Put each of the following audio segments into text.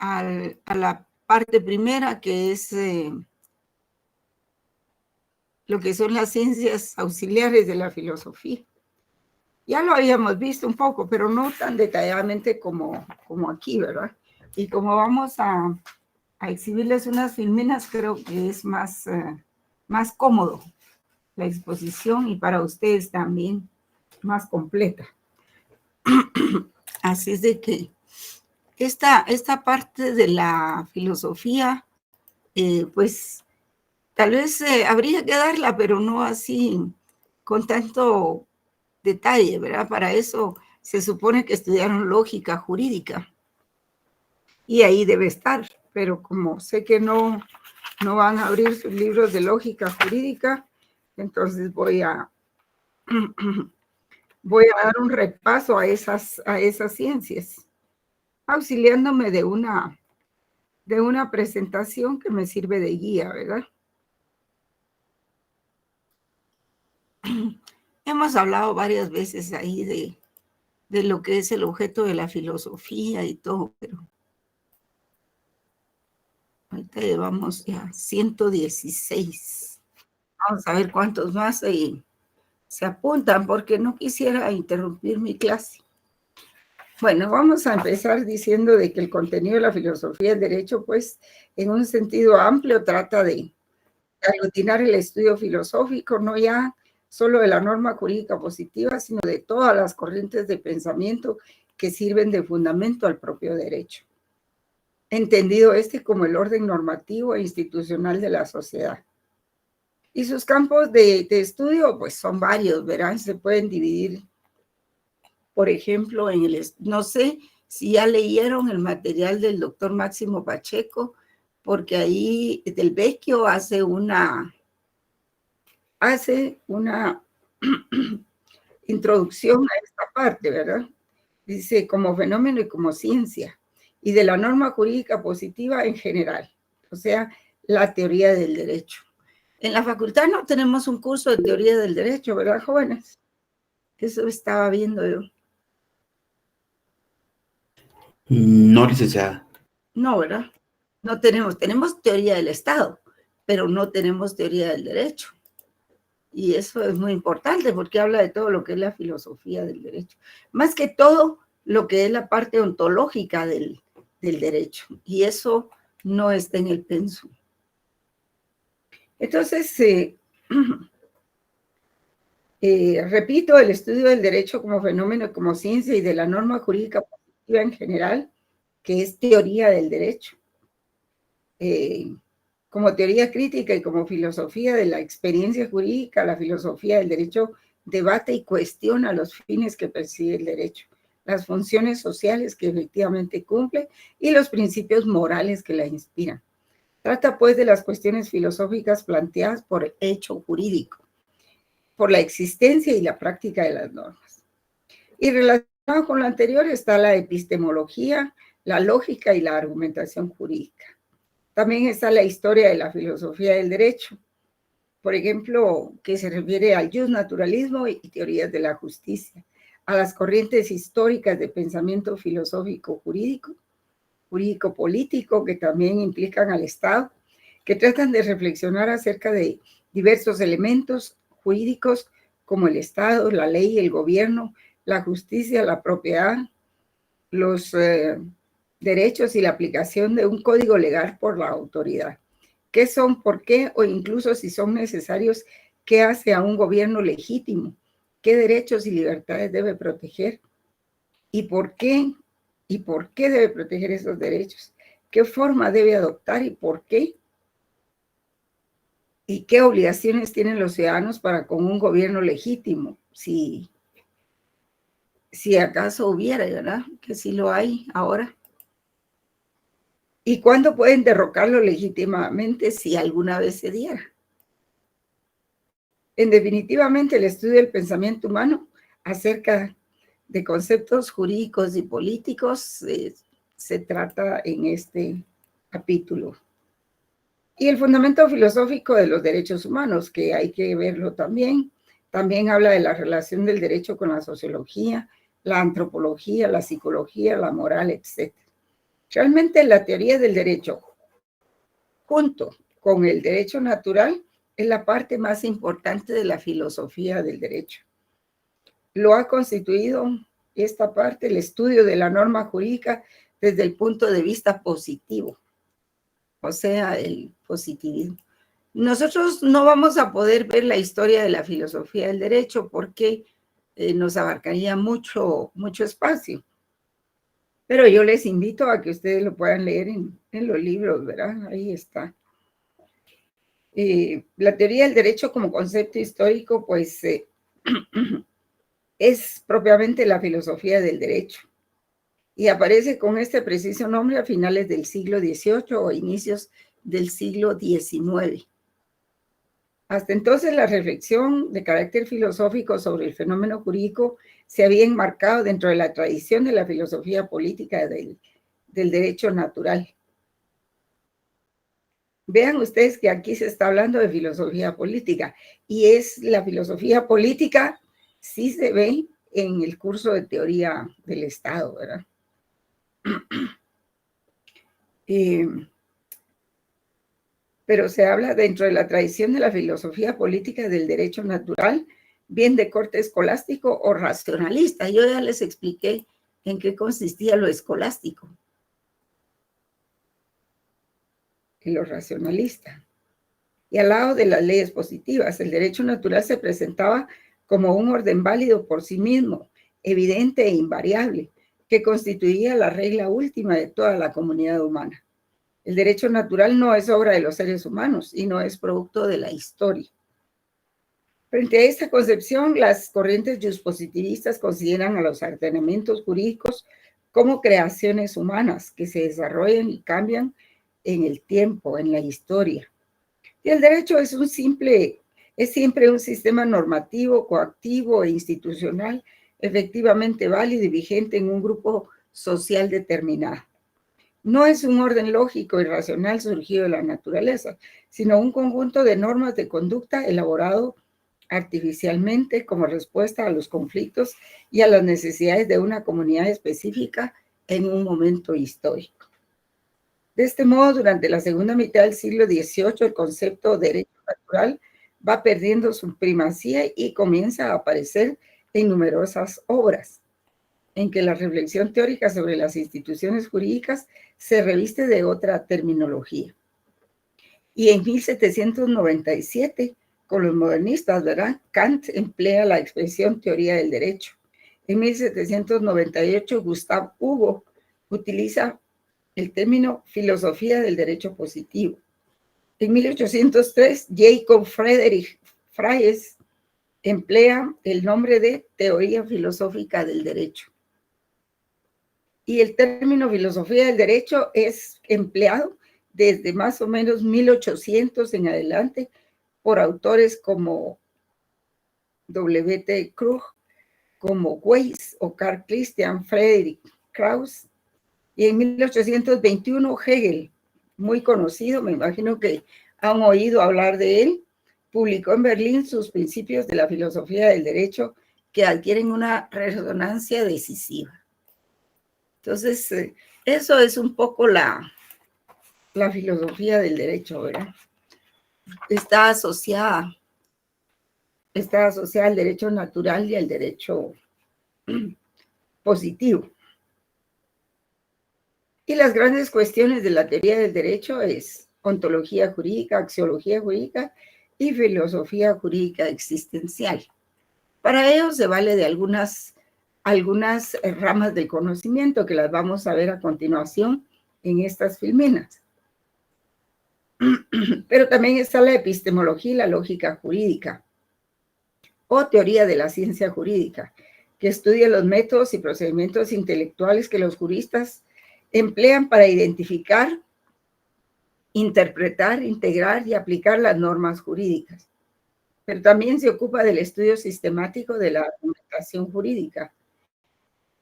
a la parte primera, que es lo que son las ciencias auxiliares de la filosofía. Ya lo habíamos visto un poco, pero no tan detalladamente como aquí, ¿verdad? Y como vamos a exhibirles unas filminas, creo que es más cómodo la exposición y para ustedes también más completa. Así es de que esta parte de la filosofía, pues tal vez habría que darla, pero no así con tanto detalle, ¿verdad? Para eso se supone que estudiaron lógica jurídica y ahí debe estar, pero como sé que no van a abrir sus libros de lógica jurídica, entonces voy a dar un repaso a esas ciencias, auxiliándome de una presentación que me sirve de guía, ¿verdad? Hemos hablado varias veces ahí de lo que es el objeto de la filosofía y todo, pero ahorita llevamos ya 116. Vamos a ver cuántos más se apuntan, porque no quisiera interrumpir mi clase. Bueno, vamos a empezar diciendo de que el contenido de la filosofía del derecho, pues, en un sentido amplio, trata de aglutinar el estudio filosófico, no ya solo de la norma jurídica positiva, sino de todas las corrientes de pensamiento que sirven de fundamento al propio derecho, entendido como el orden normativo e institucional de la sociedad. Y sus campos de estudio, pues son varios, verán, se pueden dividir, por ejemplo, no sé si ya leyeron el material del doctor Máximo Pacheco, porque ahí Del Vecchio hace una introducción a esta parte, ¿verdad? Dice, como fenómeno y como ciencia, y de la norma jurídica positiva en general, o sea, la teoría del derecho. En la facultad no tenemos un curso de teoría del derecho, ¿verdad, jóvenes? Eso estaba viendo yo. No, licenciada. No, ¿verdad? No tenemos teoría del Estado, pero no tenemos teoría del derecho. Y eso es muy importante porque habla de todo lo que es la filosofía del derecho. Más que todo lo que es la parte ontológica del derecho. Y eso no está en el pensum. Entonces, repito, el estudio del derecho como fenómeno, como ciencia y de la norma jurídica positiva en general, que es teoría del derecho. Como teoría crítica y como filosofía de la experiencia jurídica, la filosofía del derecho debate y cuestiona los fines que persigue el derecho, las funciones sociales que efectivamente cumple y los principios morales que la inspiran. Trata pues de las cuestiones filosóficas planteadas por hecho jurídico, por la existencia y la práctica de las normas. Y relacionado con lo anterior está la epistemología, la lógica y la argumentación jurídica. También está la historia de la filosofía del derecho, por ejemplo, que se refiere al justnaturalismo y teorías de la justicia, a las corrientes históricas de pensamiento filosófico jurídico, político, que también implican al Estado, que tratan de reflexionar acerca de diversos elementos jurídicos como el Estado, la ley, el gobierno, la justicia, la propiedad, los derechos y la aplicación de un código legal por la autoridad. ¿Qué son? ¿Por qué? O incluso si son necesarios, ¿qué hace a un gobierno legítimo? ¿Qué derechos y libertades debe proteger? ¿Y por qué? ¿Y por qué debe proteger esos derechos? ¿Qué forma debe adoptar y por qué? ¿Y qué obligaciones tienen los ciudadanos para con un gobierno legítimo? Si acaso hubiera, ¿verdad? Que sí lo hay ahora. ¿Y cuándo pueden derrocarlo legítimamente si alguna vez se diera? En definitivamente, el estudio del pensamiento humano acerca de conceptos jurídicos y políticos se trata en este capítulo. Y el fundamento filosófico de los derechos humanos, que hay que verlo también. También habla de la relación del derecho con la sociología, la antropología, la psicología, la moral, etc. Realmente la teoría del derecho, junto con el derecho natural, es la parte más importante de la filosofía del derecho. Lo ha constituido esta parte, el estudio de la norma jurídica desde el punto de vista positivo, o sea, el positivismo. Nosotros no vamos a poder ver la historia de la filosofía del derecho porque nos abarcaría mucho espacio. Pero yo les invito a que ustedes lo puedan leer en los libros, ¿verdad? Ahí está. La teoría del derecho como concepto histórico, pues, es propiamente la filosofía del derecho y aparece con este preciso nombre a finales del siglo XVIII o inicios del siglo XIX. Hasta entonces, la reflexión de carácter filosófico sobre el fenómeno jurídico se había enmarcado dentro de la tradición de la filosofía política del derecho natural. Vean ustedes que aquí se está hablando de filosofía política y es la filosofía política, sí se ve en el curso de teoría del Estado, ¿verdad? Pero se habla dentro de la tradición de la filosofía política del derecho natural, bien de corte escolástico o racionalista. Yo ya les expliqué en qué consistía lo escolástico y lo racionalista. Y al lado de las leyes positivas, el derecho natural se presentaba como un orden válido por sí mismo, evidente e invariable, que constituía la regla última de toda la comunidad humana. El derecho natural no es obra de los seres humanos y no es producto de la historia. Frente a esta concepción, las corrientes positivistas consideran a los ordenamientos jurídicos como creaciones humanas que se desarrollan y cambian en el tiempo, en la historia. Y el derecho es siempre un sistema normativo, coactivo e institucional efectivamente válido y vigente en un grupo social determinado. No es un orden lógico y racional surgido de la naturaleza, sino un conjunto de normas de conducta elaborado artificialmente como respuesta a los conflictos y a las necesidades de una comunidad específica en un momento histórico. De este modo, durante la segunda mitad del siglo XVIII, el concepto de derecho natural va perdiendo su primacía y comienza a aparecer en numerosas obras, en que la reflexión teórica sobre las instituciones jurídicas se reviste de otra terminología. Y en 1797, con los modernistas, ¿verdad? Kant emplea la expresión teoría del derecho. En 1798, Gustave Hugo utiliza el término filosofía del derecho positivo. En 1803, Jacob Friedrich Fries emplea el nombre de teoría filosófica del derecho. Y el término filosofía del derecho es empleado desde más o menos 1800 en adelante por autores como W.T. Krug, como Weiss o Carl Christian Friedrich Krauss. Y en 1821 Hegel, muy conocido, me imagino que han oído hablar de él, publicó en Berlín sus principios de la filosofía del derecho que adquieren una resonancia decisiva. Entonces, eso es un poco la filosofía del derecho, ¿verdad? Está asociada al derecho natural y al derecho positivo. Y las grandes cuestiones de la teoría del derecho es ontología jurídica, axiología jurídica y filosofía jurídica existencial. Para ello se vale de algunas ramas del conocimiento que las vamos a ver a continuación en estas filminas. Pero también está la epistemología y la lógica jurídica, o teoría de la ciencia jurídica, que estudia los métodos y procedimientos intelectuales que los juristas emplean para identificar, interpretar, integrar y aplicar las normas jurídicas. Pero también se ocupa del estudio sistemático de la argumentación jurídica.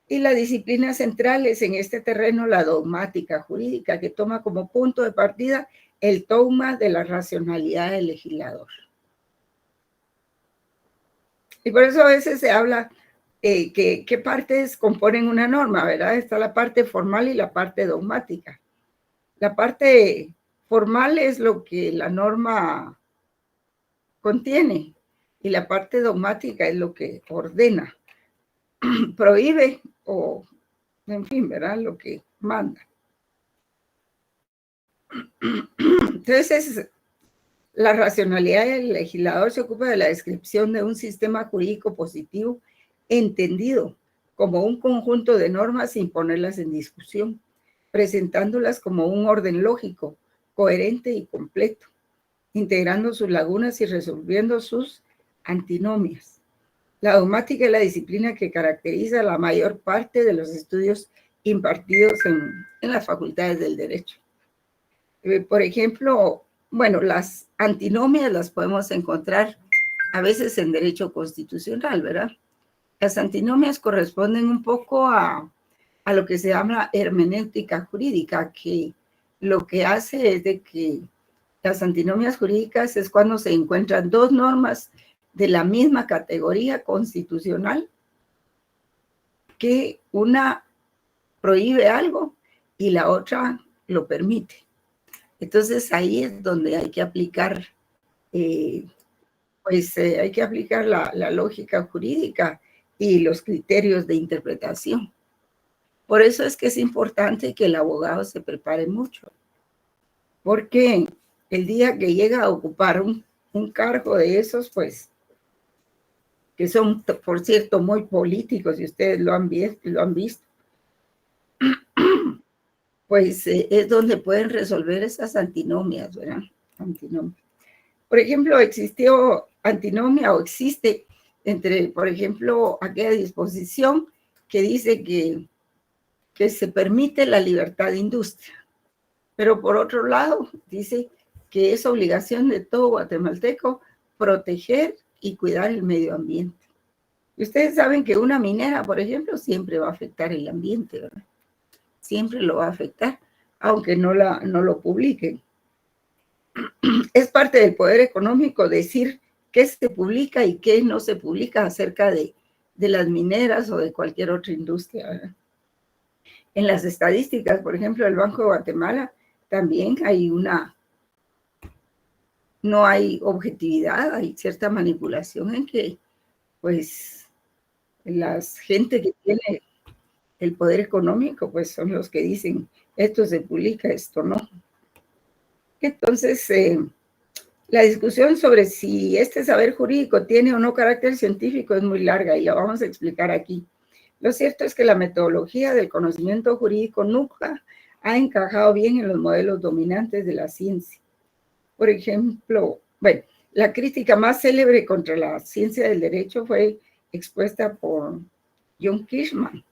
Y la disciplina central es en este terreno la dogmática jurídica, que toma como punto de partida el dogma de la racionalidad del legislador. Y por eso a veces se habla ¿qué partes componen una norma, verdad? Está la parte formal y la parte dogmática. La parte formal es lo que la norma contiene y la parte dogmática es lo que ordena, prohíbe o, en fin, ¿verdad? Lo que manda. Entonces, la racionalidad del legislador se ocupa de la descripción de un sistema jurídico positivo entendido como un conjunto de normas sin ponerlas en discusión, presentándolas como un orden lógico, coherente y completo, integrando sus lagunas y resolviendo sus antinomias. La dogmática es la disciplina que caracteriza la mayor parte de los estudios impartidos en las facultades del derecho. Por ejemplo, bueno, las antinomias las podemos encontrar a veces en derecho constitucional, ¿verdad? Las antinomias corresponden un poco a lo que se llama hermenéutica jurídica, que lo que hace es de que las antinomias jurídicas es cuando se encuentran dos normas de la misma categoría constitucional, que una prohíbe algo y la otra lo permite. Entonces ahí es donde hay que aplicar, hay que aplicar la lógica jurídica y los criterios de interpretación. Por eso es que es importante que el abogado se prepare mucho, porque el día que llega a ocupar un cargo de esos, pues, que son, por cierto, muy políticos, y ustedes lo han visto, pues es donde pueden resolver esas antinomias, ¿verdad? Antinomias. Por ejemplo, existió antinomia o existe entre, por ejemplo, aquella disposición que dice que se permite la libertad de industria, pero por otro lado dice que es obligación de todo guatemalteco proteger y cuidar el medio ambiente. Y ustedes saben que una minera, por ejemplo, siempre va a afectar el ambiente, ¿verdad? Siempre lo va a afectar, aunque no lo publiquen. Es parte del poder económico decir qué se publica y qué no se publica acerca de las mineras o de cualquier otra industria, ¿verdad? En las estadísticas, por ejemplo, del Banco de Guatemala, también no hay objetividad, hay cierta manipulación en que, pues, la gente que tiene el poder económico, pues son los que dicen, esto se publica, esto no. Entonces, la discusión sobre si este saber jurídico tiene o no carácter científico es muy larga y la vamos a explicar aquí. Lo cierto es que la metodología del conocimiento jurídico nunca ha encajado bien en los modelos dominantes de la ciencia. Por ejemplo, bueno, la crítica más célebre contra la ciencia del derecho fue expuesta por John Kirchmann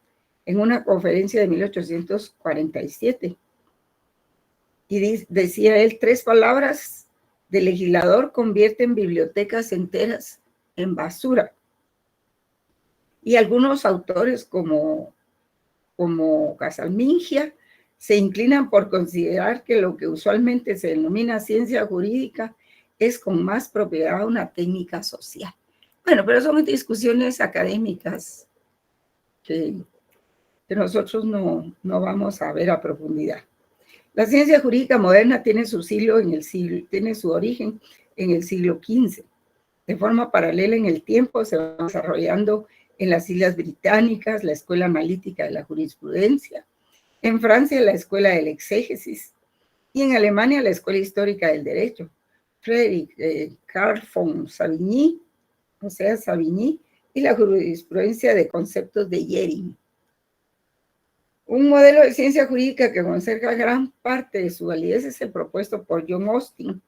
en una conferencia de 1847. Y decía él, 3 palabras de legislador convierten bibliotecas enteras en basura. Y algunos autores como Casalmingia se inclinan por considerar que lo que usualmente se denomina ciencia jurídica es con más propiedad una técnica social. Bueno, pero son discusiones académicas que nosotros no vamos a ver a profundidad. La ciencia jurídica moderna tiene su origen en el siglo XV. De forma paralela en el tiempo se va desarrollando en las Islas Británicas la Escuela Analítica de la Jurisprudencia, en Francia la Escuela del Exégesis y en Alemania la Escuela Histórica del Derecho. Friedrich Carl von Savigny, Savigny, y la jurisprudencia de conceptos de Jering. Un modelo de ciencia jurídica que conserva gran parte de su validez es el propuesto por John Austin,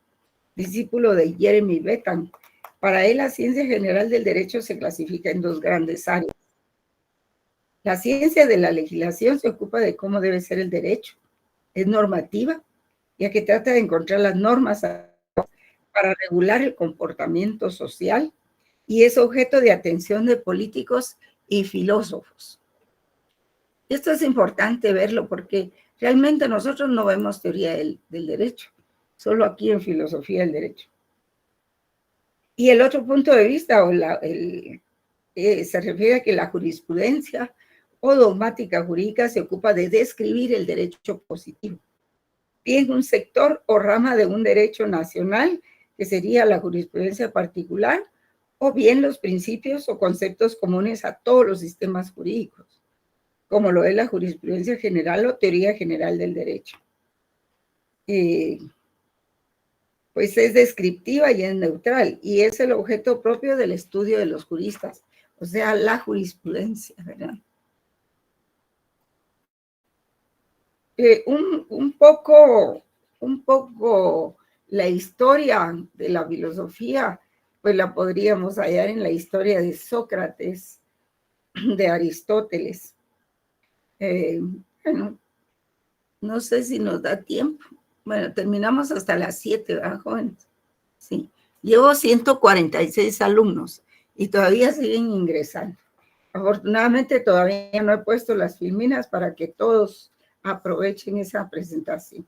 discípulo de Jeremy Bentham. Para él, la ciencia general del derecho se clasifica en 2 grandes áreas. La ciencia de la legislación se ocupa de cómo debe ser el derecho. Es normativa, ya que trata de encontrar las normas para regular el comportamiento social y es objeto de atención de políticos y filósofos. Esto es importante verlo porque realmente nosotros no vemos teoría del derecho, solo aquí en filosofía del derecho. Y el otro punto de vista, o el se refiere a que la jurisprudencia o dogmática jurídica se ocupa de describir el derecho positivo, bien un sector o rama de un derecho nacional, que sería la jurisprudencia particular, o bien los principios o conceptos comunes a todos los sistemas jurídicos, como lo es la jurisprudencia general o teoría general del derecho. Pues es descriptiva y es neutral, y es el objeto propio del estudio de los juristas, o sea, la jurisprudencia, ¿verdad? Un poco la historia de la filosofía, pues la podríamos hallar en la historia de Sócrates, de Aristóteles. Bueno, no sé si nos da tiempo. Bueno, terminamos hasta las 7, ¿verdad, jóvenes? Sí. Llevo 146 alumnos y todavía siguen ingresando. Afortunadamente todavía no he puesto las filminas para que todos aprovechen esa presentación.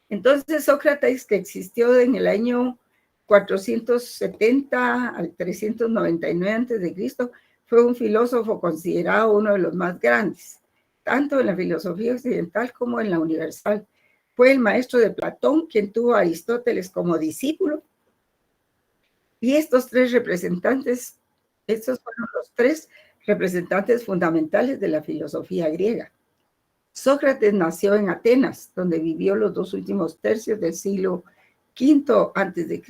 Entonces, Sócrates, que existió en el año 470 al 399 a.C., fue un filósofo considerado uno de los más grandes, tanto en la filosofía occidental como en la universal. Fue el maestro de Platón, quien tuvo a Aristóteles como discípulo. Y estos fueron los tres representantes fundamentales de la filosofía griega. Sócrates nació en Atenas, donde vivió los 2 últimos tercios del siglo V a.C.,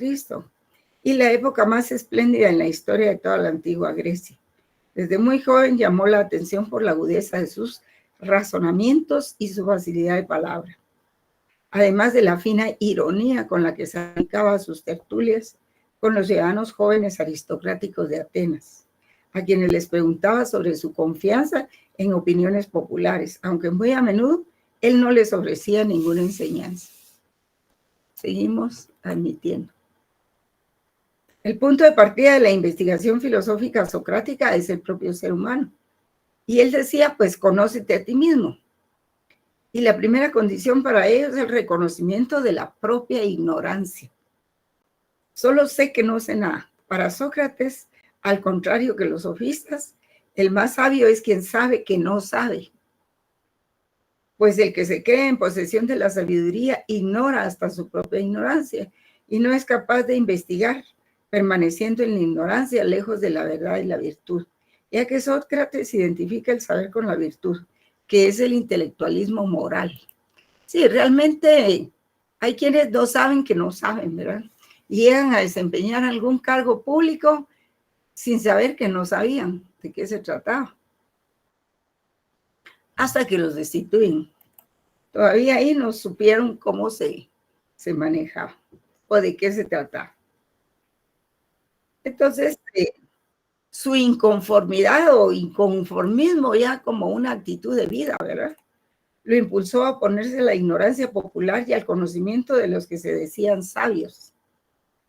y la época más espléndida en la historia de toda la antigua Grecia. Desde muy joven llamó la atención por la agudeza de sus razonamientos y su facilidad de palabra, además de la fina ironía con la que se aplicaba a sus tertulias con los ciudadanos jóvenes aristocráticos de Atenas, a quienes les preguntaba sobre su confianza en opiniones populares, aunque muy a menudo él no les ofrecía ninguna enseñanza. Seguimos admitiendo. El punto de partida de la investigación filosófica socrática es el propio ser humano. Y él decía, pues, conócete a ti mismo. Y la primera condición para ello es el reconocimiento de la propia ignorancia. Solo sé que no sé nada. Para Sócrates, al contrario que los sofistas, el más sabio es quien sabe que no sabe. Pues el que se cree en posesión de la sabiduría ignora hasta su propia ignorancia y no es capaz de investigar, permaneciendo en la ignorancia lejos de la verdad y la virtud. Ya que Sócrates identifica el saber con la virtud, que es el intelectualismo moral. Sí, realmente hay quienes no saben que no saben, ¿verdad? Y llegan a desempeñar algún cargo público sin saber que no sabían de qué se trataba, hasta que los destituyen. Todavía ahí no supieron cómo se manejaba o de qué se trataba. Entonces, su inconformidad o inconformismo ya como una actitud de vida, ¿verdad?, lo impulsó a oponerse a la ignorancia popular y al conocimiento de los que se decían sabios,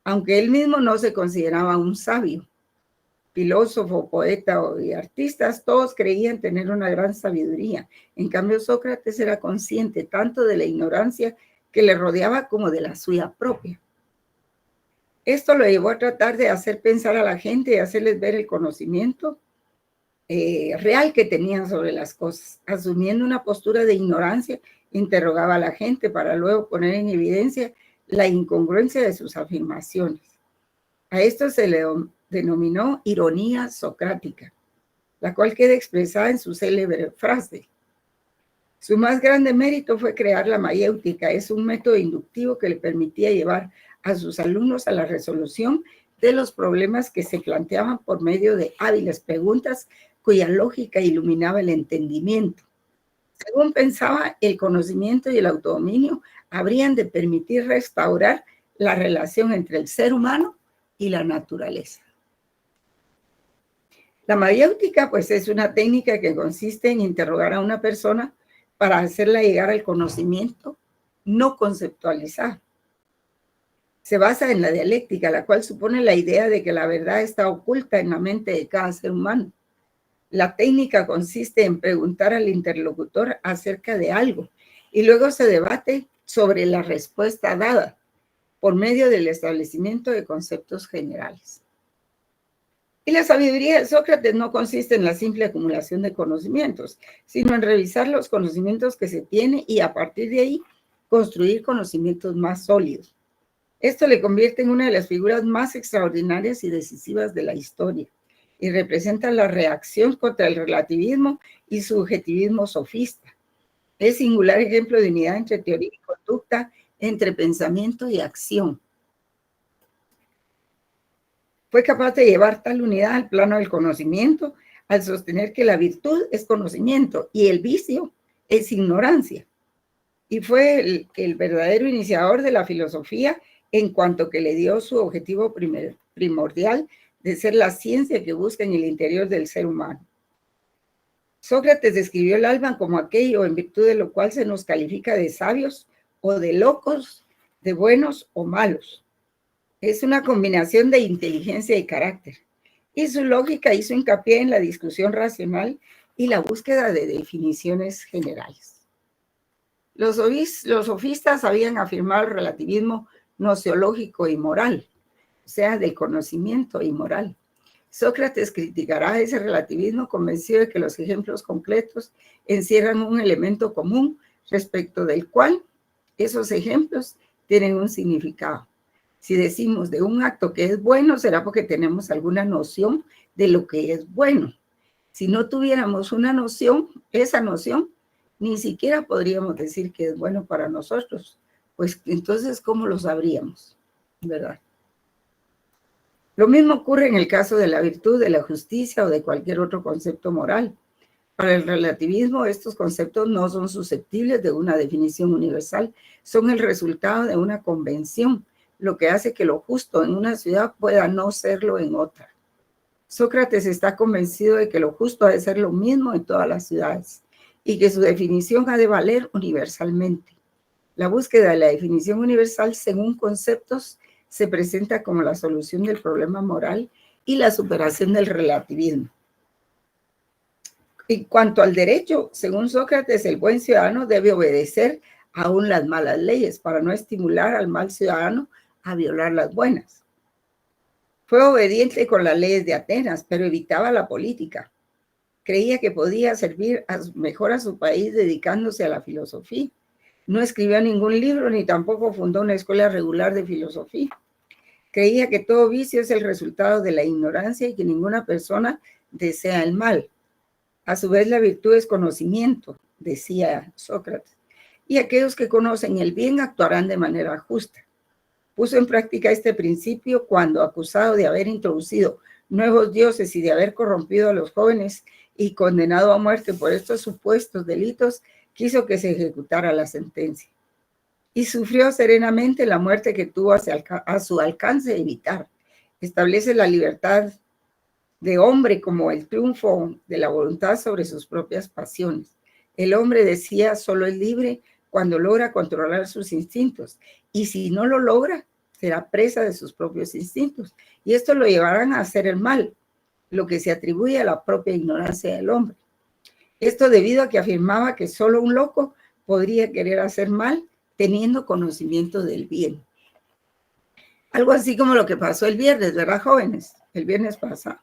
aunque él mismo no se consideraba un sabio. Filósofo, poeta y artistas, todos creían tener una gran sabiduría. En cambio, Sócrates era consciente tanto de la ignorancia que le rodeaba como de la suya propia. Esto lo llevó a tratar de hacer pensar a la gente y hacerles ver el conocimiento real que tenían sobre las cosas. Asumiendo una postura de ignorancia, interrogaba a la gente para luego poner en evidencia la incongruencia de sus afirmaciones. A esto se le denominó ironía socrática, la cual queda expresada en su célebre frase. Su más grande mérito fue crear la mayéutica. Es un método inductivo que le permitía llevar a sus alumnos a la resolución de los problemas que se planteaban por medio de hábiles preguntas cuya lógica iluminaba el entendimiento. Según pensaba, el conocimiento y el autodominio habrían de permitir restaurar la relación entre el ser humano y la naturaleza. La mayéutica, pues, es una técnica que consiste en interrogar a una persona para hacerla llegar al conocimiento no conceptualizado. Se basa en la dialéctica, la cual supone la idea de que la verdad está oculta en la mente de cada ser humano. La técnica consiste en preguntar al interlocutor acerca de algo y luego se debate sobre la respuesta dada por medio del establecimiento de conceptos generales. Y la sabiduría de Sócrates no consiste en la simple acumulación de conocimientos, sino en revisar los conocimientos que se tiene y a partir de ahí construir conocimientos más sólidos. Esto le convierte en una de las figuras más extraordinarias y decisivas de la historia y representa la reacción contra el relativismo y subjetivismo sofista. Es singular ejemplo de unidad entre teoría y conducta, entre pensamiento y acción. Fue capaz de llevar tal unidad al plano del conocimiento al sostener que la virtud es conocimiento y el vicio es ignorancia. Y fue el verdadero iniciador de la filosofía en cuanto que le dio su objetivo primordial de ser la ciencia que busca en el interior del ser humano. Sócrates describió el alma como aquello en virtud de lo cual se nos califica de sabios o de locos, de buenos o malos. Es una combinación de inteligencia y carácter. Y su lógica hizo hincapié en la discusión racional y la búsqueda de definiciones generales. Los sofistas habían afirmado el relativismo nociológico y moral, o sea, del conocimiento y moral. Sócrates criticará ese relativismo convencido de que los ejemplos concretos encierran un elemento común respecto del cual esos ejemplos tienen un significado. Si decimos de un acto que es bueno, será porque tenemos alguna noción de lo que es bueno. Si no tuviéramos una noción, esa noción, ni siquiera podríamos decir que es bueno para nosotros. Pues entonces, ¿cómo lo sabríamos? ¿Verdad? Lo mismo ocurre en el caso de la virtud, de la justicia o de cualquier otro concepto moral. Para el relativismo, estos conceptos no son susceptibles de una definición universal, son el resultado de una convención, lo que hace que lo justo en una ciudad pueda no serlo en otra. Sócrates está convencido de que lo justo ha de ser lo mismo en todas las ciudades y que su definición ha de valer universalmente. La búsqueda de la definición universal según conceptos se presenta como la solución del problema moral y la superación del relativismo. En cuanto al derecho, según Sócrates, el buen ciudadano debe obedecer aún las malas leyes para no estimular al mal ciudadano a violar las buenas. Fue obediente con las leyes de Atenas, pero evitaba la política. Creía que podía servir mejor a su país dedicándose a la filosofía. No escribió ningún libro ni tampoco fundó una escuela regular de filosofía. Creía que todo vicio es el resultado de la ignorancia y que ninguna persona desea el mal. A su vez, la virtud es conocimiento, decía Sócrates, y aquellos que conocen el bien actuarán de manera justa. Puso en práctica este principio cuando, acusado de haber introducido nuevos dioses y de haber corrompido a los jóvenes y condenado a muerte por estos supuestos delitos, quiso que se ejecutara la sentencia. Y sufrió serenamente la muerte que tuvo a su alcance evitar. Establece la libertad de hombre como el triunfo de la voluntad sobre sus propias pasiones. El hombre, decía, solo es libre cuando logra controlar sus instintos, y si no lo logra, será presa de sus propios instintos, y esto lo llevarán a hacer el mal, lo que se atribuye a la propia ignorancia del hombre. Esto debido a que afirmaba que solo un loco podría querer hacer mal teniendo conocimiento del bien. Algo así como lo que pasó el viernes, ¿verdad, jóvenes? El viernes pasado.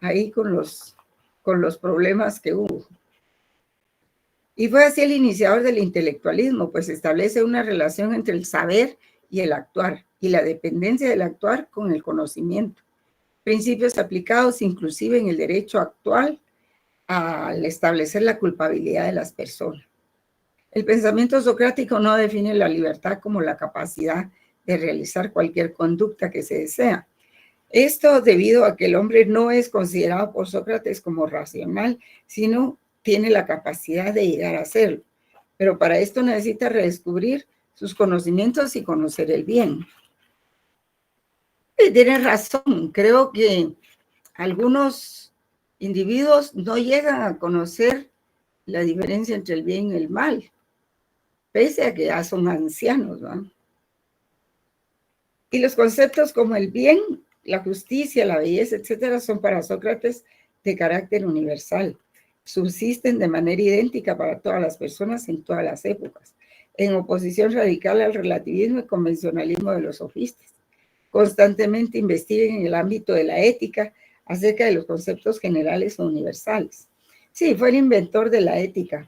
Ahí con los problemas que hubo. Y fue así el iniciador del intelectualismo, pues establece una relación entre el saber y el actuar, y la dependencia del actuar con el conocimiento. Principios aplicados inclusive en el derecho actual al establecer la culpabilidad de las personas. El pensamiento socrático no define la libertad como la capacidad de realizar cualquier conducta que se desea. Esto debido a que el hombre no es considerado por Sócrates como racional, sino tiene la capacidad de llegar a serlo. Pero para esto necesita redescubrir sus conocimientos y conocer el bien. Tiene razón, creo que algunos individuos no llegan a conocer la diferencia entre el bien y el mal, pese a que ya son ancianos, ¿no? Y los conceptos como el bien, la justicia, la belleza, etcétera, son para Sócrates de carácter universal. Subsisten de manera idéntica para todas las personas en todas las épocas, en oposición radical al relativismo y convencionalismo de los sofistas. Constantemente investiguen en el ámbito de la ética acerca de los conceptos generales o universales. Sí, fue el inventor de la ética,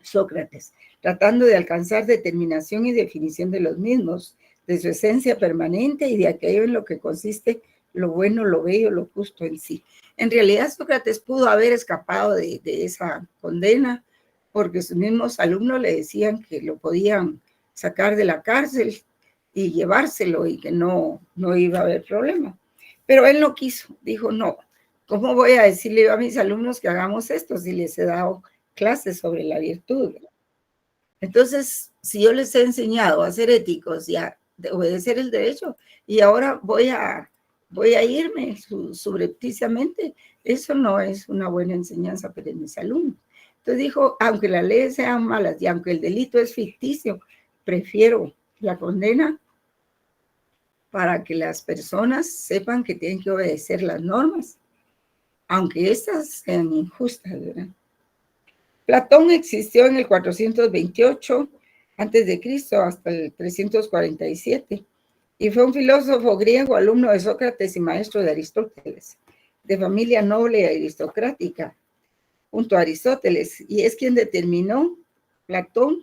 Sócrates, tratando de alcanzar determinación y definición de los mismos, de su esencia permanente y de aquello en lo que consiste lo bueno, lo bello, lo justo en sí. En realidad, Sócrates pudo haber escapado de esa condena porque sus mismos alumnos le decían que lo podían sacar de la cárcel y llevárselo y que no iba a haber problema. Pero él no quiso, dijo, no, ¿cómo voy a decirle yo a mis alumnos que hagamos esto si les he dado clases sobre la virtud? Entonces, si yo les he enseñado a ser éticos y a obedecer el derecho, y ahora voy a irme subrepticiamente, eso no es una buena enseñanza para mis alumnos. Entonces dijo, aunque las leyes sean malas y aunque el delito es ficticio, prefiero la condena para que las personas sepan que tienen que obedecer las normas, aunque estas sean injustas, ¿verdad? Platón existió en el 428 antes de Cristo hasta el 347 y fue un filósofo griego, alumno de Sócrates y maestro de Aristóteles, de familia noble y aristocrática, junto a Aristóteles, y es quien determinó, Platón,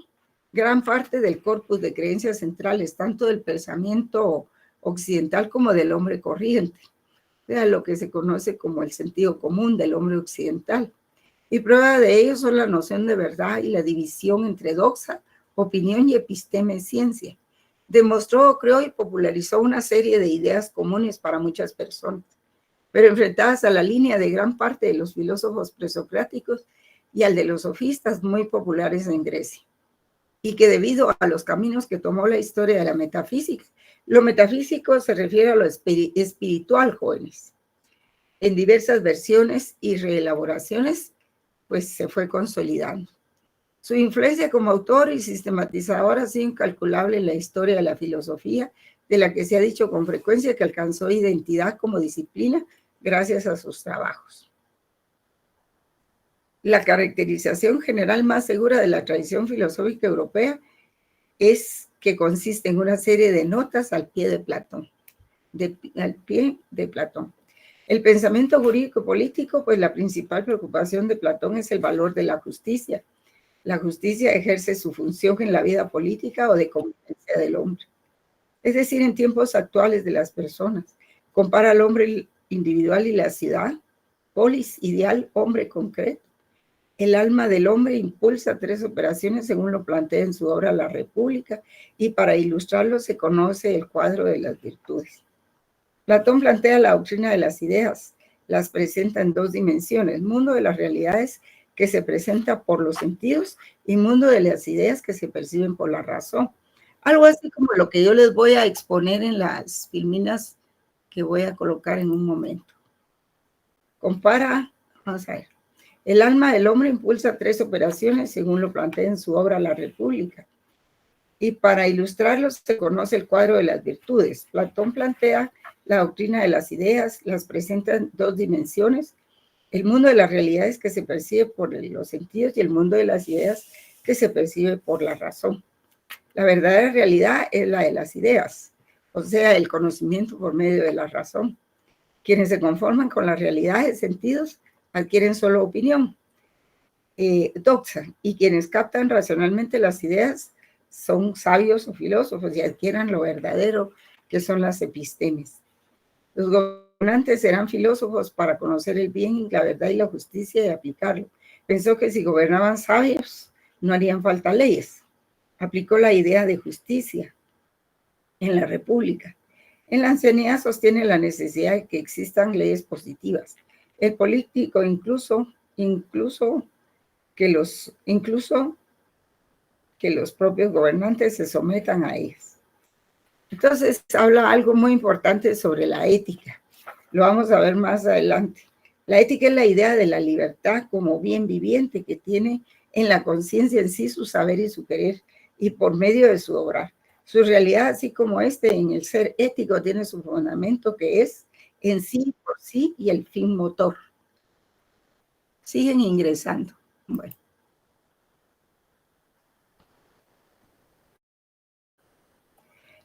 gran parte del corpus de creencias centrales, tanto del pensamiento occidental como del hombre corriente, de lo que se conoce como el sentido común del hombre occidental. Y prueba de ello son la noción de verdad y la división entre doxa, opinión y episteme ciencia. Demostró, creó y popularizó una serie de ideas comunes para muchas personas, pero enfrentadas a la línea de gran parte de los filósofos presocráticos y al de los sofistas muy populares en Grecia. Y que debido a los caminos que tomó la historia de la metafísica, lo metafísico se refiere a lo espiritual, jóvenes. En diversas versiones y reelaboraciones, pues se fue consolidando. Su influencia como autor y sistematizador ha sido incalculable en la historia de la filosofía, de la que se ha dicho con frecuencia que alcanzó identidad como disciplina gracias a sus trabajos. La caracterización general más segura de la tradición filosófica europea es que consiste en una serie de notas al pie de Platón. El pensamiento jurídico político, pues la principal preocupación de Platón es el valor de la justicia. La justicia ejerce su función en la vida política o de convivencia del hombre. Es decir, en tiempos actuales de las personas. Compara al hombre individual y la ciudad, polis, ideal, hombre concreto. El alma del hombre impulsa 3 operaciones según lo plantea en su obra La República, y para ilustrarlo se conoce el cuadro de las virtudes. Platón plantea la doctrina de las ideas, las presenta en 2 dimensiones, mundo de las realidades que se presenta por los sentidos y mundo de las ideas que se perciben por la razón. Algo así como lo que yo les voy a exponer en las filminas que voy a colocar en un momento. Compara, vamos a ver. El alma del hombre impulsa 3 operaciones según lo plantea en su obra La República. Y para ilustrarlo se conoce el cuadro de las virtudes. Platón plantea la doctrina de las ideas, las presenta en 2 dimensiones, el mundo de las realidades que se percibe por los sentidos y el mundo de las ideas que se percibe por la razón. La verdadera realidad es la de las ideas, o sea, el conocimiento por medio de la razón. Quienes se conforman con la realidad de sentidos adquieren solo opinión, doxa, y quienes captan racionalmente las ideas son sabios o filósofos y adquieran lo verdadero, que son las epistemes. Los gobernantes serán filósofos para conocer el bien, la verdad y la justicia y aplicarlo. Pensó que si gobernaban sabios, no harían falta leyes. Aplicó la idea de justicia en la República. En la ancianidad sostiene la necesidad de que existan leyes positivas. El político incluso que los propios gobernantes se sometan a ellas. Entonces habla algo muy importante sobre la ética. Lo vamos a ver más adelante. La ética es la idea de la libertad como bien viviente que tiene en la conciencia en sí su saber y su querer, y por medio de su obrar. Su realidad, así como en el ser ético, tiene su fundamento que es en sí, por sí y el fin motor. Siguen ingresando. Bueno.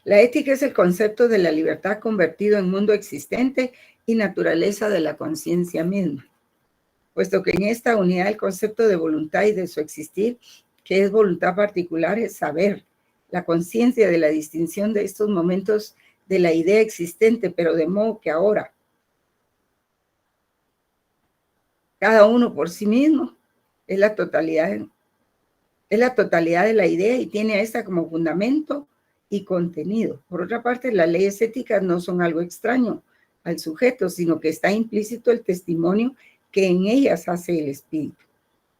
La ética es el concepto de la libertad convertido en mundo existente y naturaleza de la conciencia misma, puesto que en esta unidad el concepto de voluntad y de su existir, que es voluntad particular, es saber, la conciencia de la distinción de estos momentos de la idea existente, pero de modo que ahora, cada uno por sí mismo, es la totalidad de la idea y tiene a esta como fundamento y contenido. Por otra parte, las leyes éticas no son algo extraño al sujeto, sino que está implícito el testimonio que en ellas hace el espíritu,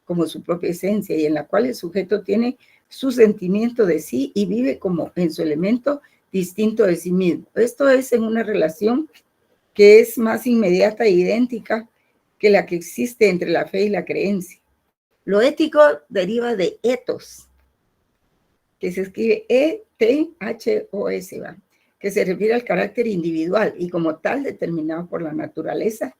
como su propia esencia, y en la cual el sujeto tiene su sentimiento de sí y vive como en su elemento distinto de sí mismo. Esto es en una relación que es más inmediata e idéntica que la que existe entre la fe y la creencia. Lo ético deriva de ethos, que se escribe E-T-H-O-S, que se refiere al carácter individual y como tal determinado por la naturaleza,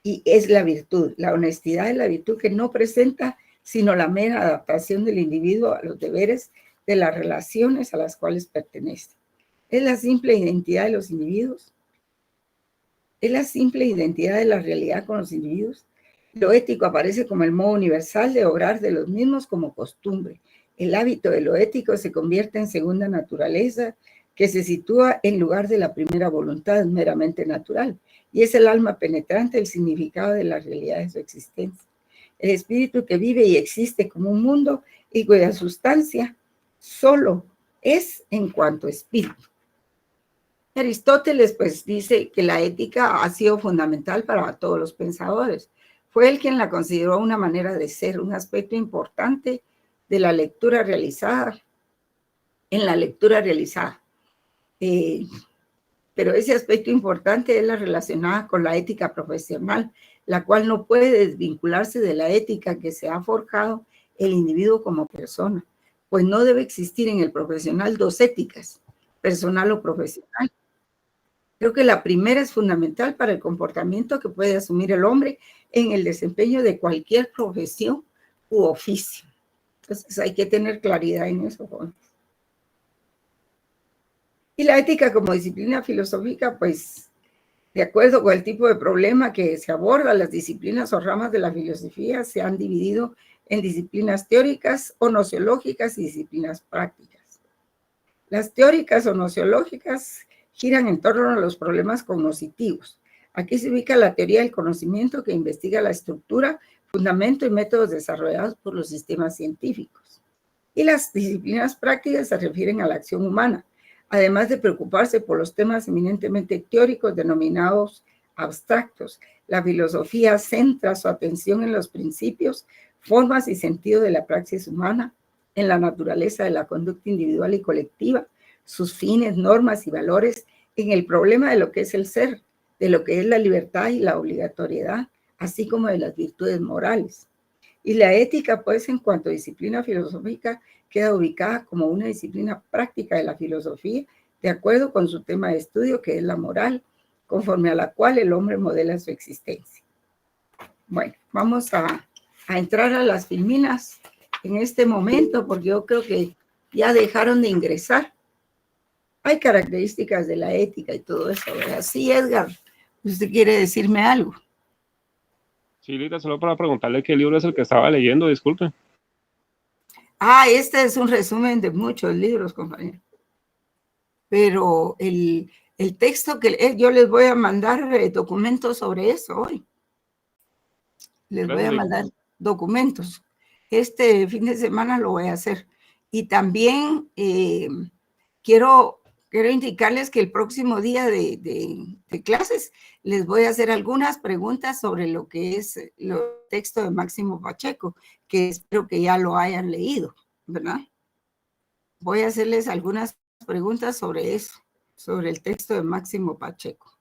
y es la virtud. La honestidad es la virtud que no presenta sino la mera adaptación del individuo a los deberes de las relaciones a las cuales pertenece. Es la simple identidad de los individuos. Es la simple identidad de la realidad con los individuos. Lo ético aparece como el modo universal de obrar de los mismos como costumbre. El hábito de lo ético se convierte en segunda naturaleza que se sitúa en lugar de la primera voluntad meramente natural y es el alma penetrante del significado de la realidad de su existencia. El espíritu que vive y existe como un mundo y cuya sustancia solo es en cuanto espíritu. Aristóteles pues dice que la ética ha sido fundamental para todos los pensadores. Fue él quien la consideró una manera de ser, un aspecto importante de la lectura realizada, en la lectura realizada. Pero ese aspecto importante es la relacionada con la ética profesional, la cual no puede desvincularse de la ética que se ha forjado el individuo como persona, pues no debe existir en el profesional dos éticas, personal o profesional. Creo que la primera es fundamental para el comportamiento que puede asumir el hombre en el desempeño de cualquier profesión u oficio. Entonces hay que tener claridad en eso, jóvenes. Y la ética como disciplina filosófica, pues, de acuerdo con el tipo de problema que se aborda, las disciplinas o ramas de la filosofía se han dividido en disciplinas teóricas o nociológicas y disciplinas prácticas. Las teóricas o nociológicas giran en torno a los problemas cognitivos. Aquí se ubica la teoría del conocimiento que investiga la estructura, fundamento y métodos desarrollados por los sistemas científicos. Y las disciplinas prácticas se refieren a la acción humana, además de preocuparse por los temas eminentemente teóricos denominados abstractos. La filosofía centra su atención en los principios, formas y sentido de la praxis humana, en la naturaleza de la conducta individual y colectiva, sus fines, normas y valores, en el problema de lo que es el ser, de lo que es la libertad y la obligatoriedad, así como de las virtudes morales. Y la ética, pues, en cuanto a disciplina filosófica, queda ubicada como una disciplina práctica de la filosofía, de acuerdo con su tema de estudio, que es la moral, conforme a la cual el hombre modela su existencia. Bueno, vamos a entrar a las filminas en este momento, porque yo creo que ya dejaron de ingresar. Hay características de la ética y todo eso, ¿verdad? Sí, Edgar, ¿usted quiere decirme algo? Sí, Lita, solo para preguntarle qué libro es el que estaba leyendo, disculpe. Este es un resumen de muchos libros, compañero. Pero el texto que yo les voy a mandar documentos sobre eso hoy. Les voy a mandar documentos. Este fin de semana lo voy a hacer. Y también quiero indicarles que el próximo día de clases les voy a hacer algunas preguntas sobre lo que es el texto de Máximo Pacheco, que espero que ya lo hayan leído, ¿verdad? Voy a hacerles algunas preguntas sobre eso, sobre el texto de Máximo Pacheco,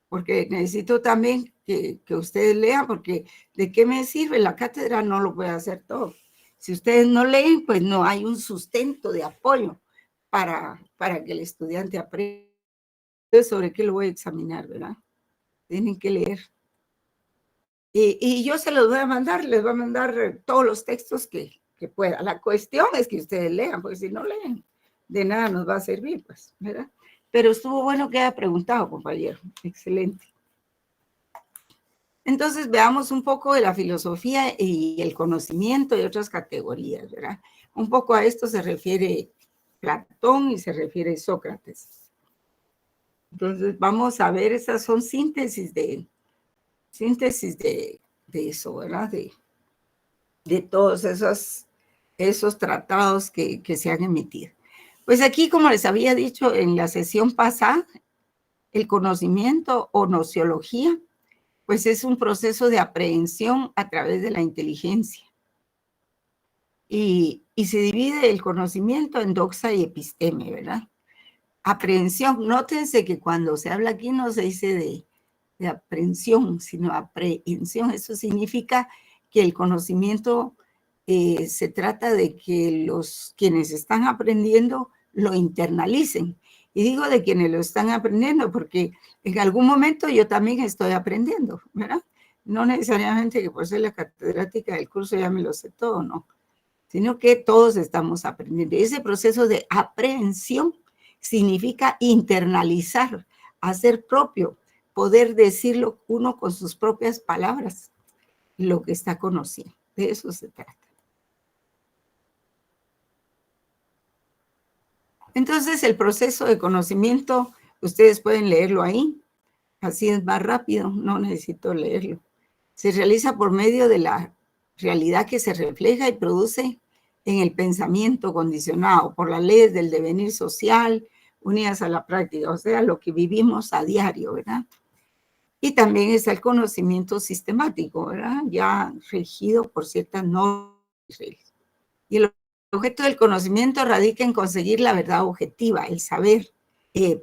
porque necesito también que ustedes lean, porque ¿de qué me sirve? La cátedra no lo puede hacer todo. Si ustedes no leen, pues no hay un sustento de apoyo para que el estudiante aprenda. Sobre qué lo voy a examinar, ¿verdad? Tienen que leer. Y yo se los voy a mandar, les voy a mandar todos los textos que pueda. La cuestión es que ustedes lean, porque si no leen, de nada nos va a servir, pues, ¿verdad? Pero estuvo bueno que haya preguntado, compañero. Excelente. Entonces, veamos un poco de la filosofía y el conocimiento y otras categorías, ¿verdad? Un poco a esto se refiere Platón y se refiere Sócrates. Entonces, vamos a ver, esas son síntesis de eso, ¿verdad? De todos esos tratados que se han emitido. Pues aquí, como les había dicho en la sesión pasada, el conocimiento o nociología, pues es un proceso de aprehensión a través de la inteligencia. Y se divide el conocimiento en doxa y episteme, ¿verdad? Aprehensión, nótense que cuando se habla aquí no se dice de aprehensión, sino aprehensión. Eso significa que el conocimiento se trata de que quienes están aprendiendo lo internalicen. Y digo de quienes lo están aprendiendo porque en algún momento yo también estoy aprendiendo, ¿verdad? No necesariamente que por ser la catedrática del curso ya me lo sé todo, no. Sino que todos estamos aprendiendo. Ese proceso de aprehensión significa internalizar, hacer propio, poder decirlo uno con sus propias palabras, lo que está conociendo. De eso se trata. Entonces, el proceso de conocimiento, ustedes pueden leerlo ahí, así es más rápido, no necesito leerlo. Se realiza por medio de la realidad que se refleja y produce en el pensamiento condicionado por las leyes del devenir social unidas a la práctica, o sea, lo que vivimos a diario, ¿verdad? Y también está el conocimiento sistemático, ¿verdad? Ya regido por ciertas normas y reglas. Y el objeto del conocimiento radica en conseguir la verdad objetiva, el saber.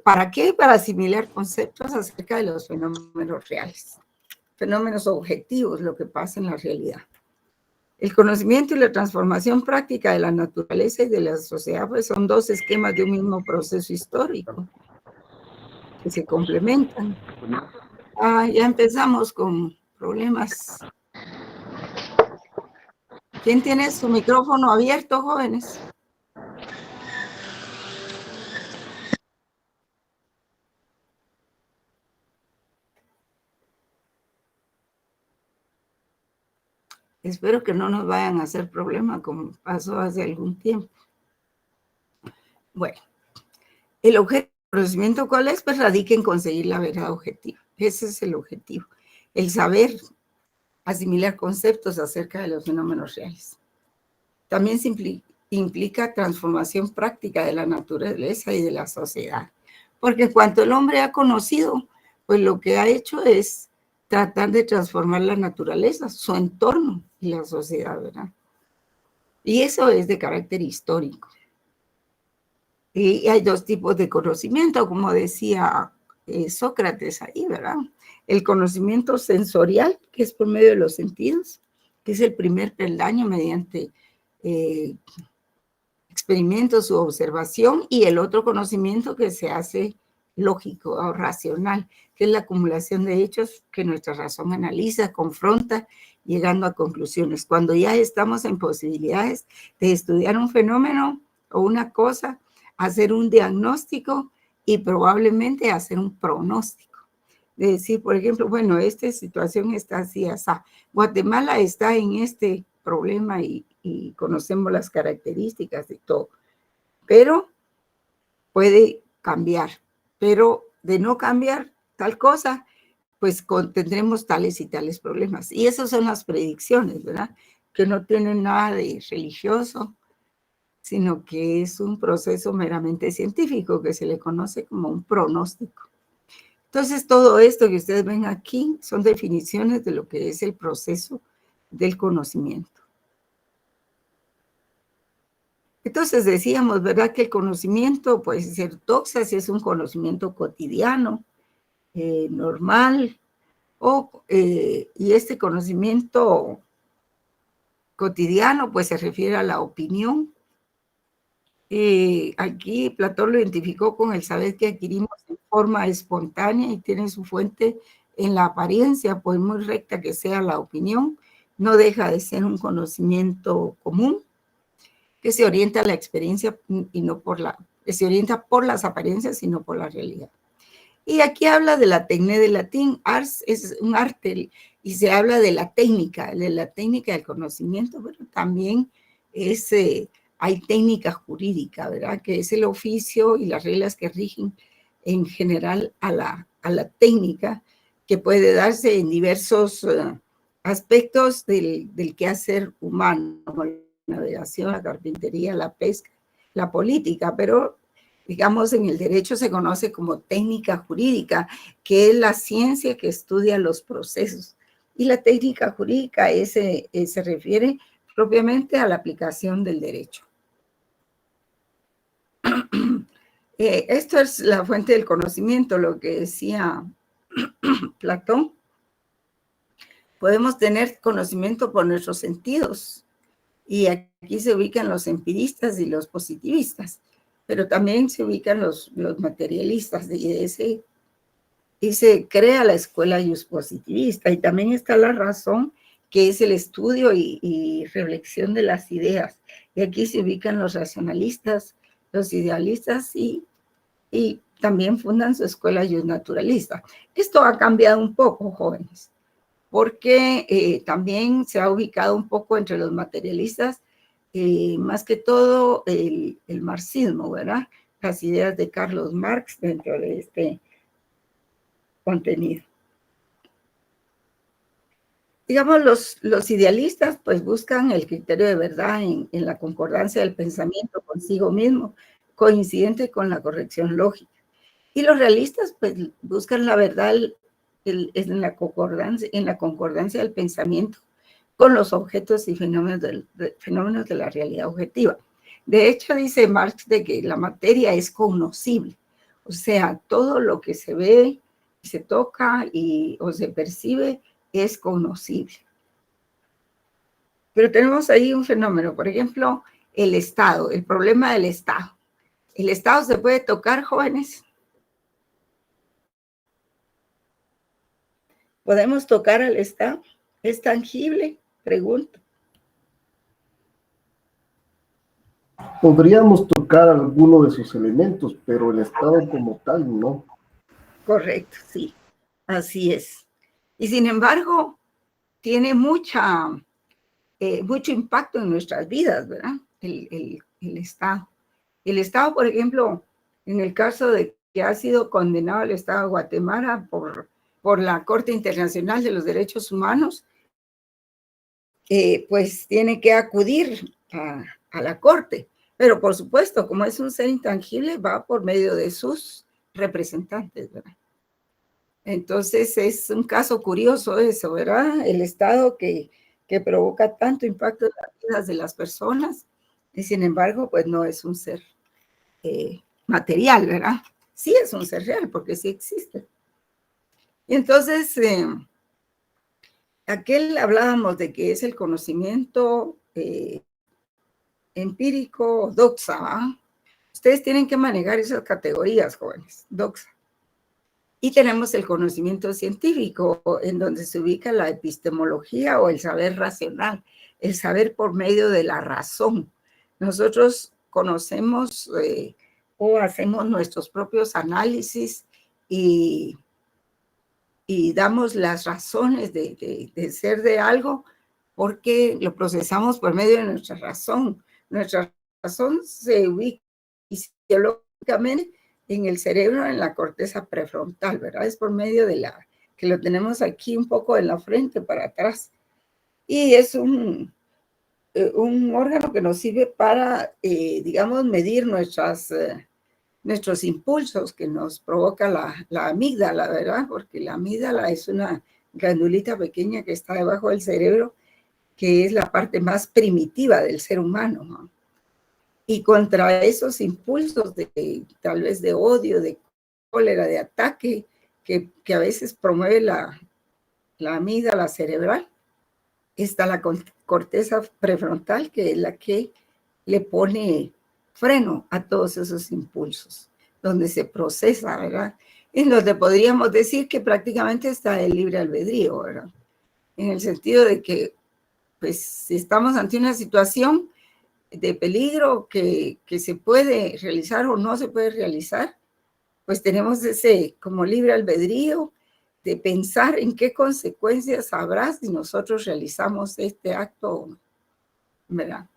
¿Para qué? Para asimilar conceptos acerca de los fenómenos reales, fenómenos objetivos, lo que pasa en la realidad. El conocimiento y la transformación práctica de la naturaleza y de la sociedad pues son dos esquemas de un mismo proceso histórico que se complementan. Ya empezamos con problemas. ¿Quién tiene su micrófono abierto, jóvenes? Espero que no nos vayan a hacer problema como pasó hace algún tiempo. Bueno, el objeto del conocimiento, ¿cuál es? Pues radica en conseguir la verdad objetiva. Ese es el objetivo. El saber asimilar conceptos acerca de los fenómenos reales. También implica transformación práctica de la naturaleza y de la sociedad. Porque en cuanto el hombre ha conocido, pues lo que ha hecho es tratar de transformar la naturaleza, su entorno y la sociedad, ¿verdad? Y eso es de carácter histórico. Y hay dos tipos de conocimiento, como decía Sócrates ahí, ¿verdad? El conocimiento sensorial, que es por medio de los sentidos, que es el primer peldaño mediante experimentos u observación, y el otro conocimiento que se hace lógico o racional, que es la acumulación de hechos que nuestra razón analiza, confronta, llegando a conclusiones. Cuando ya estamos en posibilidades de estudiar un fenómeno o una cosa, hacer un diagnóstico y probablemente hacer un pronóstico. De decir, por ejemplo, bueno, esta situación está así, así. Guatemala está en este problema y conocemos las características de todo. Pero puede cambiar. Pero de no cambiar tal cosa, pues tendremos tales y tales problemas. Y esas son las predicciones, ¿verdad? Que no tienen nada de religioso, sino que es un proceso meramente científico que se le conoce como un pronóstico. Entonces, todo esto que ustedes ven aquí son definiciones de lo que es el proceso del conocimiento. Entonces decíamos, ¿verdad? Que el conocimiento puede ser doxa si es un conocimiento cotidiano, normal, y este conocimiento cotidiano pues se refiere a la opinión. Aquí Platón lo identificó con el saber que adquirimos en forma espontánea y tiene su fuente en la apariencia, pues muy recta que sea la opinión, no deja de ser un conocimiento común que se orienta a la experiencia y no por que se orienta por las apariencias y no por la realidad. Y aquí habla de la técnica del latín, ars es un arte, y se habla de la técnica del conocimiento, pero también es, hay técnica jurídica, ¿verdad? Que es el oficio y las reglas que rigen en general a la técnica, que puede darse en diversos aspectos del quehacer humano, como la navegación, la carpintería, la pesca, la política, pero digamos, en el derecho se conoce como técnica jurídica, que es la ciencia que estudia los procesos. Y la técnica jurídica se refiere propiamente a la aplicación del derecho. Esto es la fuente del conocimiento, lo que decía Platón. Podemos tener conocimiento por nuestros sentidos. Y aquí se ubican los empiristas y los positivistas, pero también se ubican los materialistas, y se crea la escuela positivista, y también está la razón, que es el estudio y reflexión de las ideas, y aquí se ubican los racionalistas, los idealistas, y también fundan su escuela naturalista. Esto ha cambiado un poco, jóvenes, porque también se ha ubicado un poco entre los materialistas, más que todo el marxismo, ¿verdad? Las ideas de Carlos Marx dentro de este contenido. Digamos, los idealistas pues buscan el criterio de verdad en la concordancia del pensamiento consigo mismo, coincidente con la corrección lógica. Y los realistas pues buscan la verdad en la concordancia del pensamiento con los objetos y fenómenos de la realidad objetiva. De hecho, dice Marx de que la materia es conocible, o sea, todo lo que se ve, se toca o se percibe es conocible. Pero tenemos ahí un fenómeno, por ejemplo, el Estado, el problema del Estado. ¿El Estado se puede tocar, jóvenes? ¿Podemos tocar al Estado? ¿Es tangible? Pregunto. Podríamos tocar alguno de sus elementos, pero el Estado como tal no. Correcto, sí, así es. Y sin embargo, tiene mucho impacto en nuestras vidas, ¿verdad? El Estado. El Estado, por ejemplo, en el caso de que ha sido condenado el Estado de Guatemala por la Corte Internacional de los Derechos Humanos, pues tiene que acudir a la Corte. Pero por supuesto, como es un ser intangible, va por medio de sus representantes, ¿verdad? Entonces es un caso curioso eso, ¿verdad? El Estado que provoca tanto impacto en las vidas de las personas, y sin embargo, pues no es un ser material, ¿verdad? Sí es un ser real, porque sí existe. Y entonces, aquel hablábamos de que es el conocimiento empírico, doxa, ¿va? Ustedes tienen que manejar esas categorías, jóvenes, doxa. Y tenemos el conocimiento científico, en donde se ubica la epistemología o el saber racional, el saber por medio de la razón. Nosotros conocemos o hacemos nuestros propios análisis y damos las razones de ser de algo porque lo procesamos por medio de nuestra razón. Nuestra razón se ubica fisiológicamente en el cerebro, en la corteza prefrontal, ¿verdad? Es por medio de que lo tenemos aquí un poco en la frente para atrás. Y es un órgano que nos sirve para, digamos, medir nuestros impulsos que nos provoca la amígdala, ¿verdad? Porque la amígdala es una glandulita pequeña que está debajo del cerebro, que es la parte más primitiva del ser humano, ¿no? Y contra esos impulsos tal vez de odio, de cólera, de ataque, que a veces promueve la amígdala cerebral, está la corteza prefrontal, que es la que le pone freno a todos esos impulsos, donde se procesa, ¿verdad? En donde podríamos decir que prácticamente está el libre albedrío, ¿verdad? En el sentido de que, pues, si estamos ante una situación, peligro que se puede realizar o no se puede realizar, pues tenemos ese como libre albedrío de pensar en qué consecuencias habrá si nosotros realizamos este acto, ¿verdad?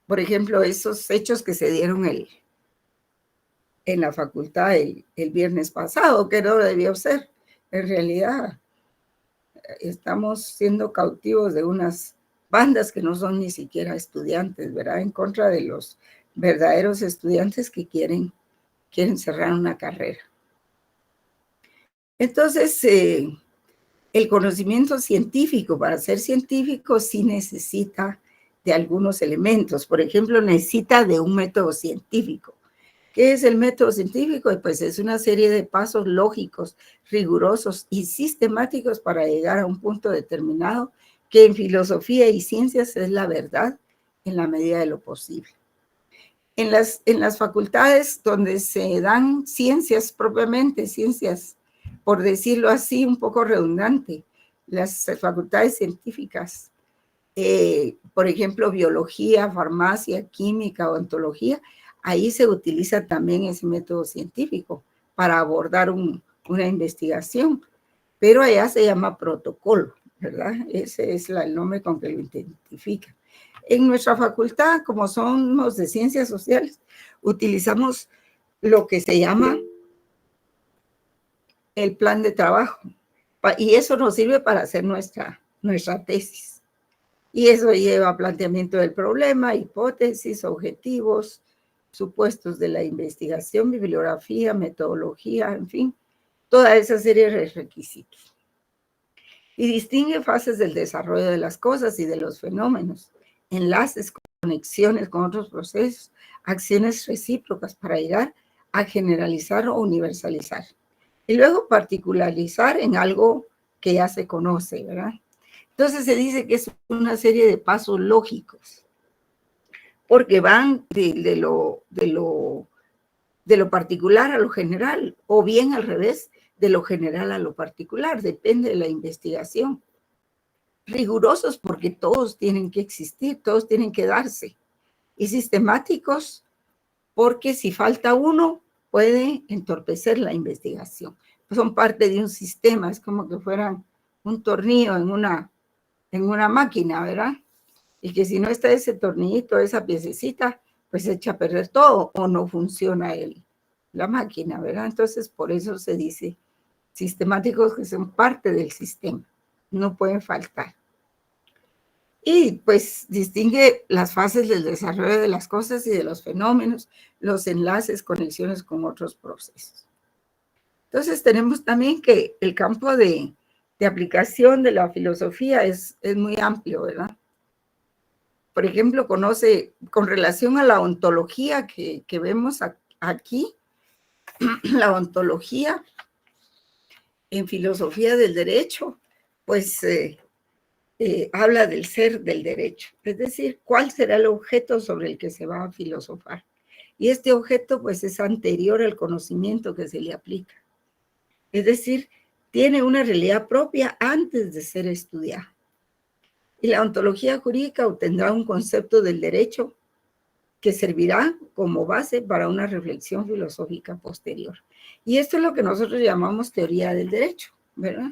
Por ejemplo, esos hechos que se dieron en la facultad el viernes pasado, que no debió ser. En realidad, estamos siendo cautivos de unas bandas que no son ni siquiera estudiantes, ¿verdad? En contra de los verdaderos estudiantes que quieren cerrar una carrera. Entonces, el conocimiento científico, para ser científico, sí necesita de algunos elementos. Por ejemplo, necesita de un método científico. ¿Qué es el método científico? Pues es una serie de pasos lógicos, rigurosos y sistemáticos para llegar a un punto determinado que en filosofía y ciencias es la verdad en la medida de lo posible. En las facultades donde se dan ciencias propiamente, ciencias, por decirlo así, un poco redundante, las facultades científicas, por ejemplo, biología, farmacia, química, odontología, ahí se utiliza también ese método científico para abordar una investigación, pero allá se llama protocolo, ¿verdad? Ese es el nombre con que lo identifica. En nuestra facultad, como somos de ciencias sociales, utilizamos lo que se llama el plan de trabajo, y eso nos sirve para hacer nuestra tesis. Y eso lleva planteamiento del problema, hipótesis, objetivos, supuestos de la investigación, bibliografía, metodología, en fin, toda esa serie de requisitos. Y distingue fases del desarrollo de las cosas y de los fenómenos, enlaces, conexiones con otros procesos, acciones recíprocas para llegar a generalizar o universalizar. Y luego particularizar en algo que ya se conoce, ¿verdad? Entonces se dice que es una serie de pasos lógicos, porque van de lo particular a lo general, o bien al revés, de lo general a lo particular, depende de la investigación. Rigurosos porque todos tienen que existir, todos tienen que darse, y sistemáticos porque si falta uno puede entorpecer la investigación. Son parte de un sistema, es como que fueran un tornillo en una máquina, ¿verdad? Y que si no está ese tornillito, esa piececita, pues se echa a perder todo o no funciona la máquina, ¿verdad? Entonces, por eso se dice sistemáticos que son parte del sistema, no pueden faltar. Y pues distingue las fases del desarrollo de las cosas y de los fenómenos, los enlaces, conexiones con otros procesos. Entonces tenemos también que el campo de aplicación de la filosofía es muy amplio, ¿verdad? Por ejemplo, conoce con relación a la ontología que vemos aquí, la ontología en filosofía del derecho, pues habla del ser del derecho, es decir, cuál será el objeto sobre el que se va a filosofar. Y este objeto pues es anterior al conocimiento que se le aplica. Es decir, tiene una realidad propia antes de ser estudiada. Y la ontología jurídica obtendrá un concepto del derecho que servirá como base para una reflexión filosófica posterior. Y esto es lo que nosotros llamamos teoría del derecho, ¿verdad?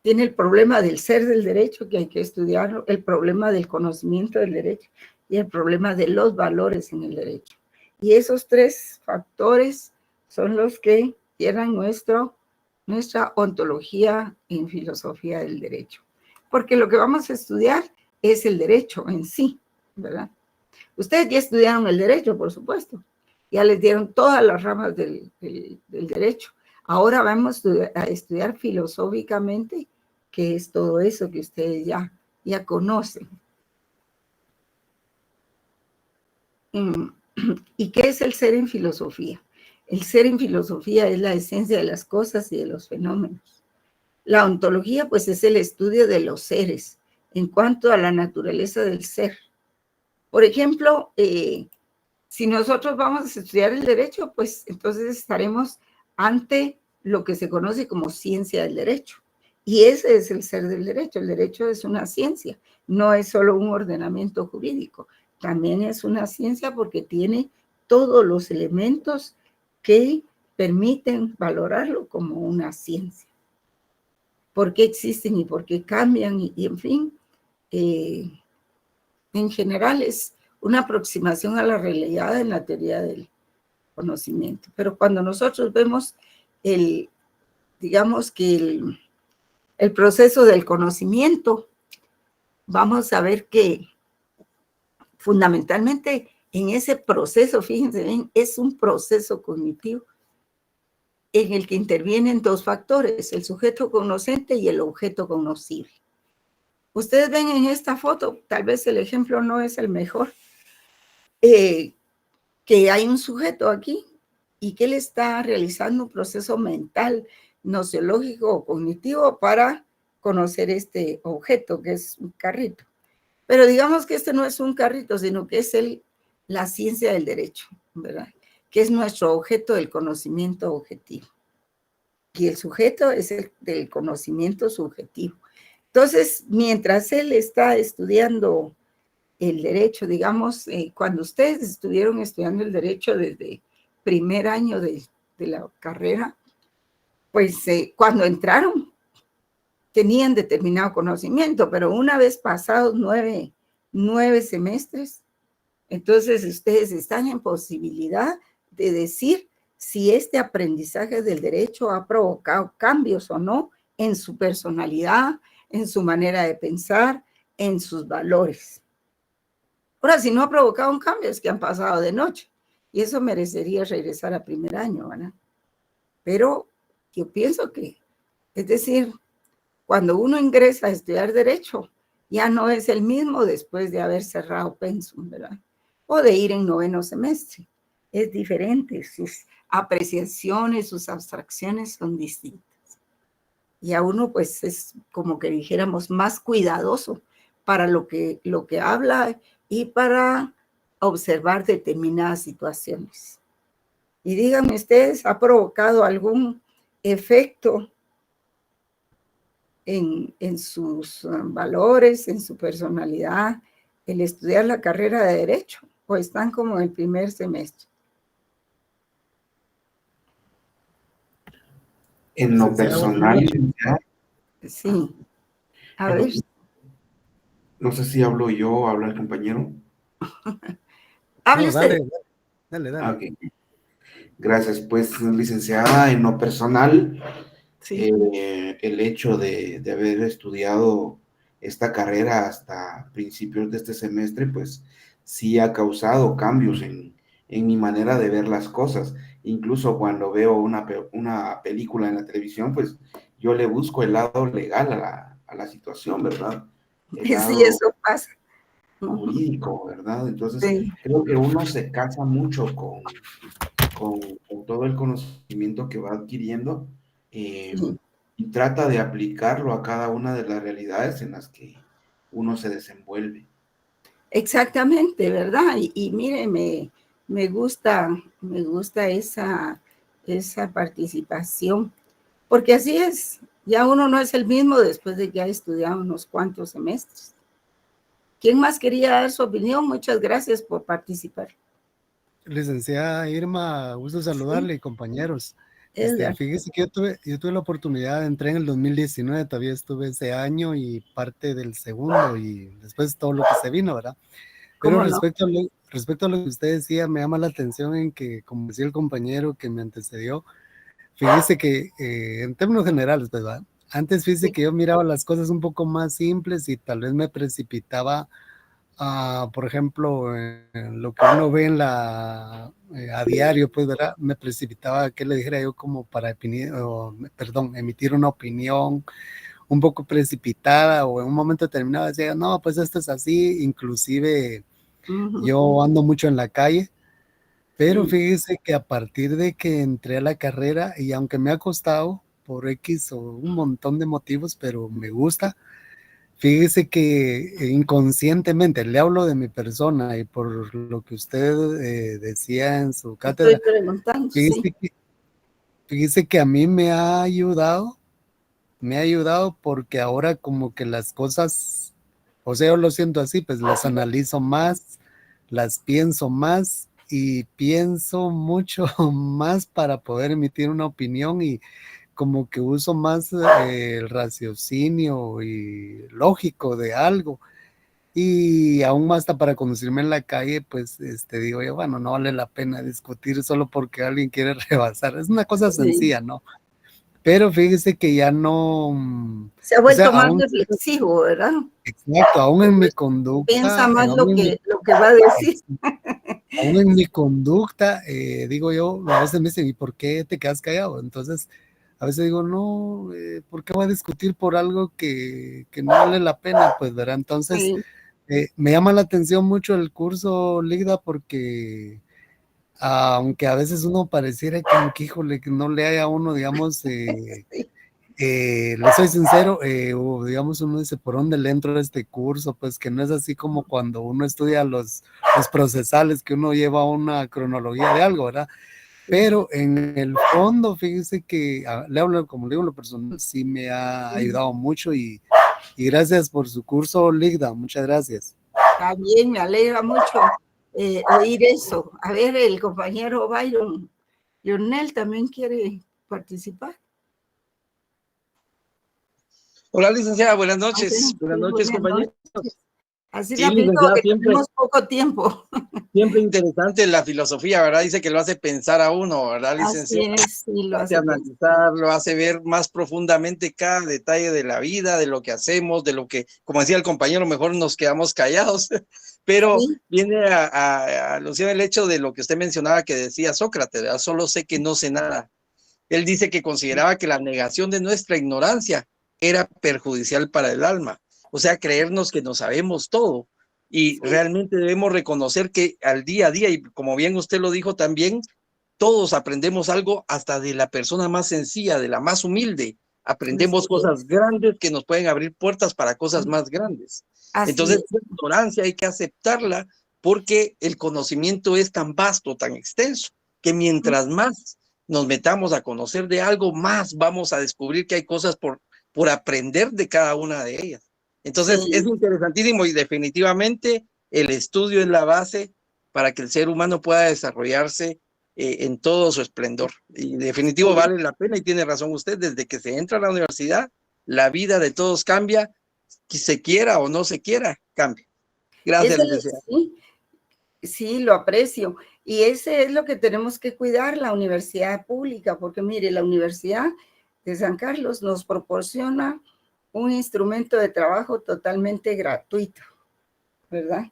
Tiene el problema del ser del derecho, que hay que estudiarlo, el problema del conocimiento del derecho y el problema de los valores en el derecho. Y esos tres factores son los que llenan nuestra ontología en filosofía del derecho. Porque lo que vamos a estudiar es el derecho en sí, ¿verdad? Ustedes ya estudiaron el derecho, por supuesto. Ya les dieron todas las ramas del derecho. Ahora vamos a estudiar filosóficamente qué es todo eso que ustedes ya conocen. ¿Y qué es el ser en filosofía? El ser en filosofía es la esencia de las cosas y de los fenómenos. La ontología, pues, es el estudio de los seres en cuanto a la naturaleza del ser. Por ejemplo, si nosotros vamos a estudiar el derecho, pues entonces estaremos ante lo que se conoce como ciencia del derecho. Y ese es el ser del derecho. El derecho es una ciencia, no es solo un ordenamiento jurídico, también es una ciencia porque tiene todos los elementos que permiten valorarlo como una ciencia. ¿Por qué existen y por qué cambian? Y en fin, en general es una aproximación a la realidad en la teoría del conocimiento. Pero cuando nosotros vemos digamos que el proceso del conocimiento, vamos a ver que fundamentalmente en ese proceso, fíjense bien, es un proceso cognitivo en el que intervienen dos factores, el sujeto cognoscente y el objeto cognoscible. Ustedes ven en esta foto, tal vez el ejemplo no es el mejor, que hay un sujeto aquí y que él está realizando un proceso mental, nociológico o cognitivo para conocer este objeto que es un carrito. Pero digamos que este no es un carrito, sino que es la ciencia del derecho, ¿verdad? Que es nuestro objeto del conocimiento objetivo. Y el sujeto es el del conocimiento subjetivo. Entonces, mientras él está estudiando el derecho, digamos, cuando ustedes estuvieron estudiando el derecho desde primer año de la carrera, pues cuando entraron tenían determinado conocimiento, pero una vez pasados 9 semestres, entonces ustedes están en posibilidad de decir si este aprendizaje del derecho ha provocado cambios o no en su personalidad, en su manera de pensar, en sus valores. Ahora, si no ha provocado un cambio, es que han pasado de noche. Y eso merecería regresar a primer año, ¿verdad? Pero yo pienso que, es decir, cuando uno ingresa a estudiar derecho, ya no es el mismo después de haber cerrado pensum, ¿verdad? O de ir en 9º semestre. Es diferente, sus apreciaciones, sus abstracciones son distintas. Y a uno, pues, es como que dijéramos más cuidadoso para lo que habla y para observar determinadas situaciones. Y díganme ustedes, ¿ha provocado algún efecto en sus valores, en su personalidad, el estudiar la carrera de Derecho? ¿O están como en el primer semestre? En lo personal, licenciada, Sí. A ver. no sé si hablo yo o habla el compañero. Hable usted. Dale. Okay. Gracias. Pues, licenciada, en lo personal, Sí. el hecho de haber estudiado esta carrera hasta principios de este semestre, pues sí ha causado cambios en mi manera de ver las cosas. Incluso cuando veo una película en la televisión, pues yo le busco el lado legal a la situación, ¿verdad? El lado Sí, eso pasa. jurídico, ¿verdad? Entonces, Sí. creo que uno se casa mucho con todo el conocimiento que va adquiriendo Sí. y trata de aplicarlo a cada una de las realidades en las que uno se desenvuelve. Exactamente, ¿verdad? Y mire, me gusta esa participación, porque así es, ya uno no es el mismo después de que ha estudiado unos cuantos semestres. ¿Quién más quería dar su opinión? Muchas gracias por participar. Licenciada Irma, gusto saludarle, compañeros. Edgar. Fíjese que yo tuve la oportunidad, entré en el 2019, todavía estuve ese año y parte del segundo y después todo lo que se vino, ¿verdad? Pero ¿Cómo no? respecto a lo que usted decía, me llama la atención en que, como decía el compañero que me antecedió, fíjese que en términos generales, ¿verdad? Antes fíjese que yo miraba las cosas un poco más simples y tal vez me precipitaba por ejemplo, lo que uno ve a diario, pues, ¿verdad? Me precipitaba que le dijera yo como para emitir una opinión un poco precipitada o en un momento determinado decía, no, pues esto es así, inclusive yo ando mucho en la calle, pero fíjese que a partir de que entré a la carrera y aunque me ha costado por X o un montón de motivos, pero me gusta. Fíjese que inconscientemente, le hablo de mi persona y por lo que usted decía en su cátedra, estoy preguntando, fíjese que a mí me ha ayudado me ha ayudado porque ahora como que las cosas, o sea, yo lo siento así, pues las analizo más, las pienso más y pienso mucho más para poder emitir una opinión y como que uso más el raciocinio y lógico de algo. Y aún más hasta para conducirme en la calle, pues digo yo, bueno, no vale la pena discutir solo porque alguien quiere rebasar. Es una cosa Sí. sencilla, ¿no? Pero fíjese que ya no, Se ha o sea, vuelto más aún, reflexivo, ¿verdad? exacto, aún en mi Piensa conducta, más aún lo que va a decir. aún en mi conducta, digo yo, a veces me dicen, ¿y por qué te quedas callado? Entonces, a veces digo, no, ¿por qué voy a discutir por algo que no vale la pena? Pues, ¿verdad? Entonces, Sí, me llama la atención mucho el curso Ligda porque aunque a veces uno pareciera como que, híjole, que no le haya a uno, digamos, sí, le soy sincero, o digamos, uno dice, ¿por dónde le entro a este curso? Pues que no es así como cuando uno estudia los procesales, que uno lleva una cronología de algo, ¿verdad? Pero en el fondo, fíjese que le hablo, como le digo, lo personal, sí me ha sí. ayudado mucho y gracias por su curso, Ligda, muchas gracias. Está bien, me alegra mucho oír eso. A ver, el compañero Byron Lionel también quiere participar. Hola, licenciada, buenas Así, noches. Buenas sí, noches, buenas compañeros. noches. Así Sí, rápido licenciada, que siempre, tenemos poco tiempo. siempre interesante la filosofía, ¿verdad? Dice que lo hace pensar a uno, ¿verdad, Así licenciada? es, sí, lo Lo hace hace pensar. analizar, lo hace ver más profundamente cada detalle de la vida, de lo que hacemos, de lo que, como decía el compañero, mejor nos quedamos callados. Pero Sí, viene a alusión el hecho de lo que usted mencionaba que decía Sócrates, ¿verdad? Solo sé que no sé nada. Él dice que consideraba que la negación de nuestra ignorancia era perjudicial para el alma, o sea, creernos que no sabemos todo. Y sí, realmente debemos reconocer que al día a día, y como bien usted lo dijo también, todos aprendemos algo hasta de la persona más sencilla, de la más humilde. Aprendemos así cosas es. grandes que nos pueden abrir puertas para cosas más grandes. Así Entonces, es. la ignorancia hay que aceptarla porque el conocimiento es tan vasto, tan extenso, que mientras más nos metamos a conocer de algo, más vamos a descubrir que hay cosas por aprender de cada una de ellas. Entonces, es Sí, interesantísimo y definitivamente el estudio es la base para que el ser humano pueda desarrollarse en todo su esplendor. Y definitivo sí. vale la pena y tiene razón usted, desde que se entra a la universidad, la vida de todos cambia, que se quiera o no se quiera, cambia. Gracias, licenciada. Sí, sí, lo aprecio. Y ese es lo que tenemos que cuidar, la universidad pública, porque mire, la Universidad de San Carlos nos proporciona un instrumento de trabajo totalmente gratuito, ¿verdad?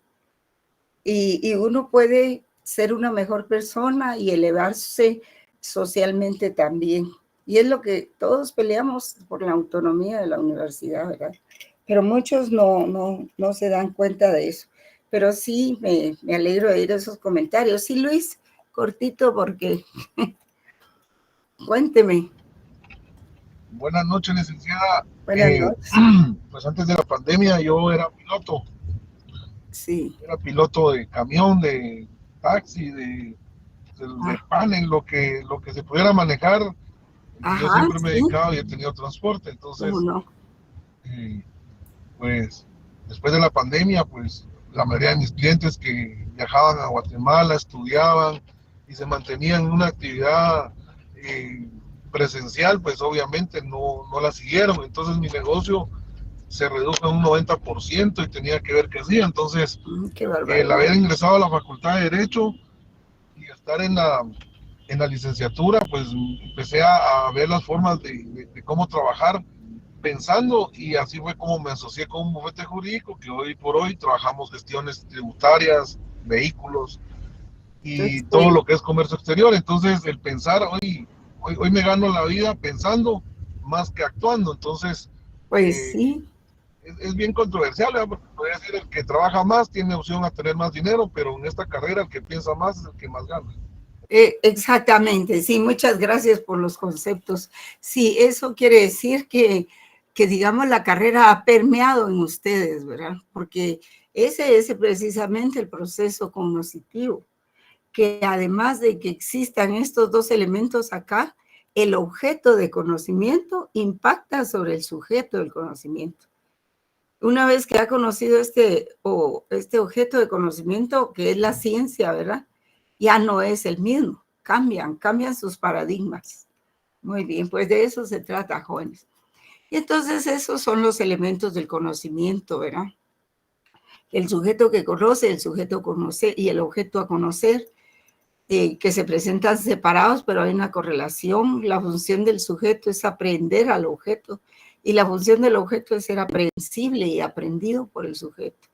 Y uno puede ser una mejor persona y elevarse socialmente también. Y es lo que todos peleamos por la autonomía de la universidad, ¿verdad? Pero muchos no se dan cuenta de eso. Pero sí, me alegro de oír esos comentarios. Sí, Luis, cortito porque cuénteme. Buenas noches, licenciada. Buenas Eh, noches. pues antes de la pandemia yo Sí. era piloto de camión, de taxi, de Ah, panel, lo que se pudiera manejar. Yo ajá, siempre me he sí, dedicado y he tenido transporte, cómo entonces, no. eh, pues después de la pandemia, pues la mayoría de mis clientes que viajaban a Guatemala, estudiaban y se mantenían en una actividad presencial, pues obviamente no la siguieron. Entonces mi negocio se redujo en un 90% y tenía que ver qué hacía. Entonces, Qué el barbaridad. haber ingresado a la Facultad de Derecho y estar en la licenciatura, pues empecé a ver las formas de cómo trabajar pensando, y así fue como me asocié con un bufete jurídico que hoy por hoy trabajamos gestiones tributarias, vehículos y todo Excelente. lo que es comercio exterior. Entonces el pensar, hoy me gano la vida pensando más que actuando. Entonces Pues eh, sí. es bien controversial, ¿verdad? Porque podría decir el que trabaja más tiene opción a tener más dinero, pero en esta carrera el que piensa más es el que más gana. Exactamente, sí, muchas gracias por los conceptos. Sí, eso quiere decir que, digamos, la carrera ha permeado en ustedes, ¿verdad? Porque ese es precisamente el proceso cognoscitivo, que además de que existan estos dos elementos acá, el objeto de conocimiento impacta sobre el sujeto del conocimiento. Una vez que ha conocido este objeto de conocimiento, que es la ciencia, ¿verdad? Ya no es el mismo, cambian sus paradigmas. Muy bien, pues de eso se trata, jóvenes. Y entonces esos son los elementos del conocimiento, ¿verdad? El sujeto que conoce, el sujeto a conocer y el objeto a conocer, que se presentan separados, pero hay una correlación. La función del sujeto es aprender al objeto y la función del objeto es ser aprehensible y aprendido por el sujeto.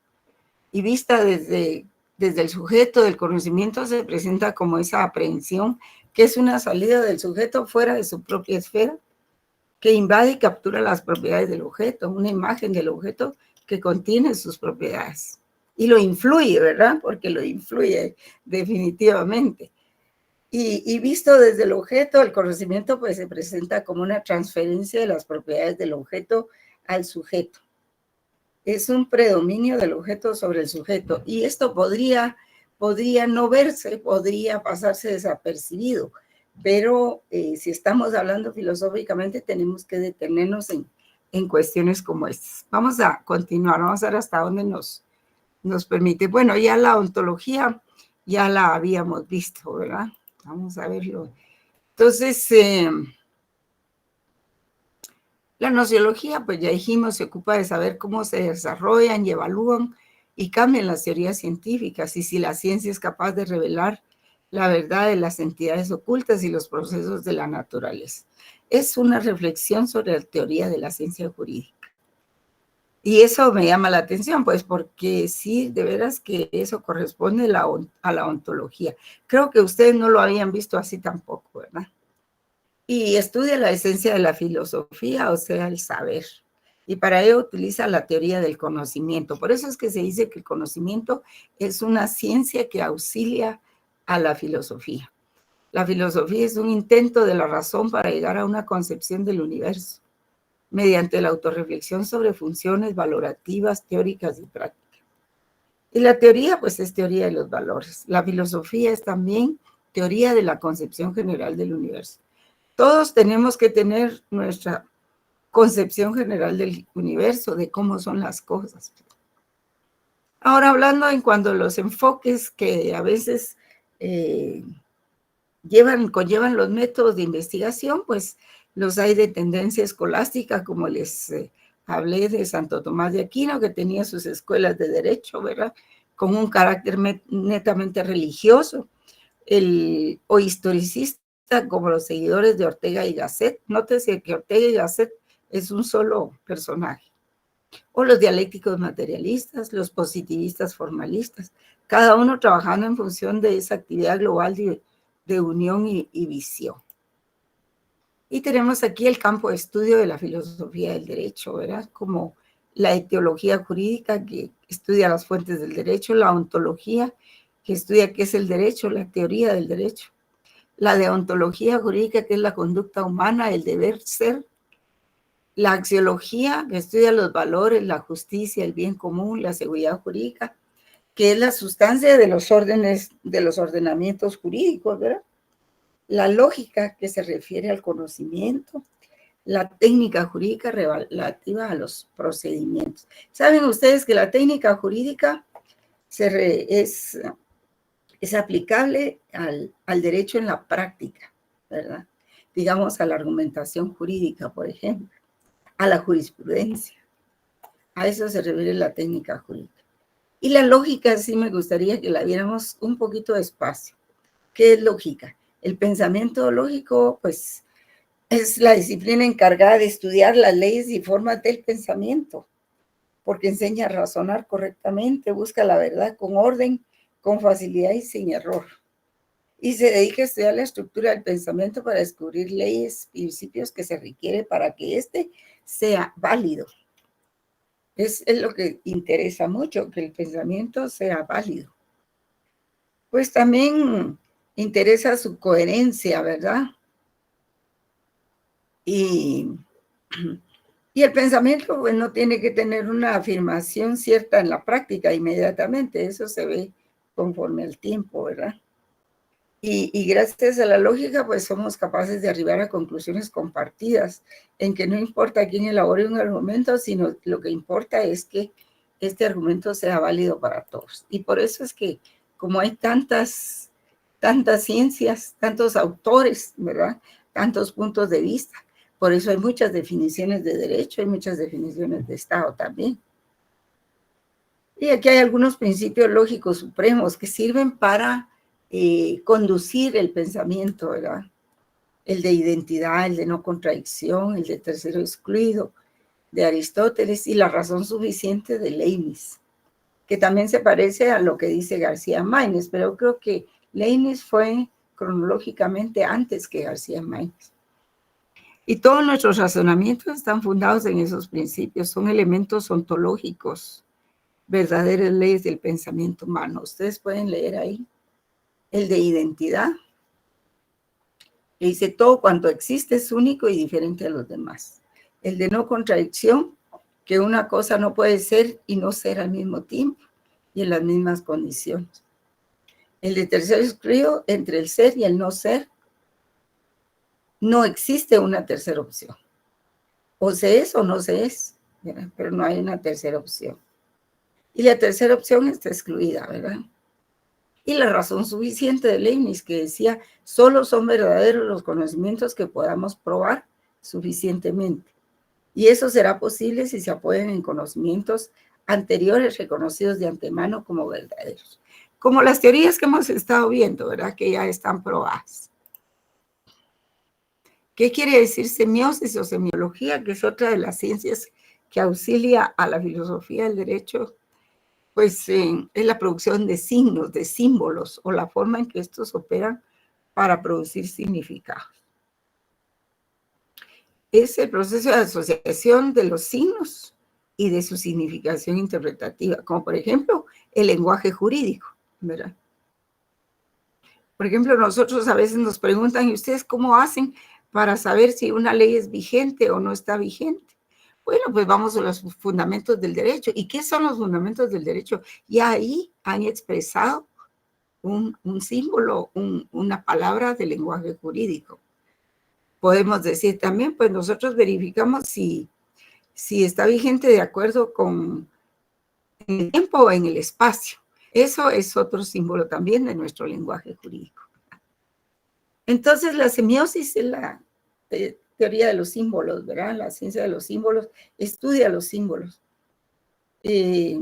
Y vista desde el sujeto del conocimiento se presenta como esa aprehensión, que es una salida del sujeto fuera de su propia esfera, que invade y captura las propiedades del objeto, una imagen del objeto que contiene sus propiedades. Y lo influye, ¿verdad? Porque lo influye definitivamente. Y visto desde el objeto, el conocimiento pues se presenta como una transferencia de las propiedades del objeto al sujeto. Es un predominio del objeto sobre el sujeto. Y esto podría no verse, podría pasarse desapercibido. Pero si estamos hablando filosóficamente, tenemos que detenernos en cuestiones como estas. Vamos a continuar, vamos a ver hasta dónde nos permite. Bueno, ya la ontología ya la habíamos visto, ¿verdad? Vamos a verlo. Entonces, la nociología, pues ya dijimos, se ocupa de saber cómo se desarrollan y evalúan y cambian las teorías científicas y si la ciencia es capaz de revelar la verdad de las entidades ocultas y los procesos de la naturaleza. Es una reflexión sobre la teoría de la ciencia jurídica. Y eso me llama la atención, pues porque sí, de veras que eso corresponde a la ontología. Creo que ustedes no lo habían visto así tampoco, ¿verdad? Y estudia la esencia de la filosofía, o sea, el saber. Y para ello utiliza la teoría del conocimiento. Por eso es que se dice que el conocimiento es una ciencia que auxilia a la filosofía. La filosofía es un intento de la razón para llegar a una concepción del universo, mediante la autorreflexión sobre funciones valorativas, teóricas y prácticas. Y la teoría, pues, es teoría de los valores. La filosofía es también teoría de la concepción general del universo. Todos tenemos que tener nuestra concepción general del universo, de cómo son las cosas. Ahora, hablando en cuanto a los enfoques que a veces conllevan los métodos de investigación, pues los hay de tendencia escolástica, como les hablé de Santo Tomás de Aquino, que tenía sus escuelas de derecho, ¿verdad? Con un carácter netamente religioso, o historicista, como los seguidores de Ortega y Gasset. Nótese que Ortega y Gasset es un solo personaje. O los dialécticos materialistas, los positivistas formalistas, cada uno trabajando en función de esa actividad global de unión y visión. Y tenemos aquí el campo de estudio de la filosofía del derecho, ¿verdad? Como la etiología jurídica, que estudia las fuentes del derecho, la ontología, que estudia qué es el derecho, la teoría del derecho, la deontología jurídica, que es la conducta humana, el deber ser, la axiología, que estudia los valores, la justicia, el bien común, la seguridad jurídica, que es la sustancia de los órdenes, de los ordenamientos jurídicos, ¿verdad? La lógica, que se refiere al conocimiento, la técnica jurídica relativa a los procedimientos. Saben ustedes que la técnica jurídica es aplicable al derecho en la práctica, ¿verdad? Digamos, a la argumentación jurídica, por ejemplo, a la jurisprudencia. A eso se refiere la técnica jurídica. Y la lógica sí me gustaría que la viéramos un poquito despacio. ¿Qué es lógica? El pensamiento lógico, pues, es la disciplina encargada de estudiar las leyes y formas del pensamiento, porque enseña a razonar correctamente, busca la verdad con orden, con facilidad y sin error. Y se dedica a estudiar la estructura del pensamiento para descubrir leyes y principios que se requiere para que éste sea válido. Es lo que interesa mucho, que el pensamiento sea válido. Pues también interesa su coherencia, ¿verdad? Y el pensamiento, pues, no tiene que tener una afirmación cierta en la práctica inmediatamente, eso se ve conforme al tiempo, ¿verdad? Y gracias a la lógica, pues somos capaces de arribar a conclusiones compartidas, en que no importa quién elabore un argumento, sino lo que importa es que este argumento sea válido para todos. Y por eso es que, como hay tantas ciencias, tantos autores, ¿verdad? Tantos puntos de vista, por eso hay muchas definiciones de derecho, hay muchas definiciones de Estado también. Y aquí hay algunos principios lógicos supremos que sirven para conducir el pensamiento, ¿verdad? El de identidad, el de no contradicción, el de tercero excluido, de Aristóteles, y la razón suficiente de Leibniz, que también se parece a lo que dice García Márquez, pero creo que Leibniz fue cronológicamente antes que García Márquez. Y todos nuestros razonamientos están fundados en esos principios, son elementos ontológicos, verdaderas leyes del pensamiento humano. Ustedes pueden leer ahí. El de identidad, que dice todo cuanto existe es único y diferente a los demás. El de no contradicción, que una cosa no puede ser y no ser al mismo tiempo y en las mismas condiciones. El de tercer excluido, entre el ser y el no ser, no existe una tercera opción. O se es o no se es, ¿verdad? Pero no hay una tercera opción. Y la tercera opción está excluida, ¿verdad? Y la razón suficiente de Leibniz, que decía, solo son verdaderos los conocimientos que podamos probar suficientemente. Y eso será posible si se apoyan en conocimientos anteriores reconocidos de antemano como verdaderos. Como las teorías que hemos estado viendo, ¿verdad? Que ya están probadas. ¿Qué quiere decir semiosis o semiología? Que es otra de las ciencias que auxilia a la filosofía del derecho. Pues es la producción de signos, de símbolos, o la forma en que estos operan para producir significados. Es el proceso de asociación de los signos y de su significación interpretativa, como por ejemplo el lenguaje jurídico, ¿verdad? Por ejemplo, nosotros a veces nos preguntan, ¿y ustedes cómo hacen para saber si una ley es vigente o no está vigente? Bueno, pues vamos a los fundamentos del derecho. ¿Y qué son los fundamentos del derecho? Y ahí han expresado un símbolo, una palabra del lenguaje jurídico. Podemos decir también, pues nosotros verificamos si está vigente de acuerdo con el tiempo o en el espacio. Eso es otro símbolo también de nuestro lenguaje jurídico. Entonces, la semiosis es la teoría de los símbolos, ¿verdad? La ciencia de los símbolos estudia los símbolos. Y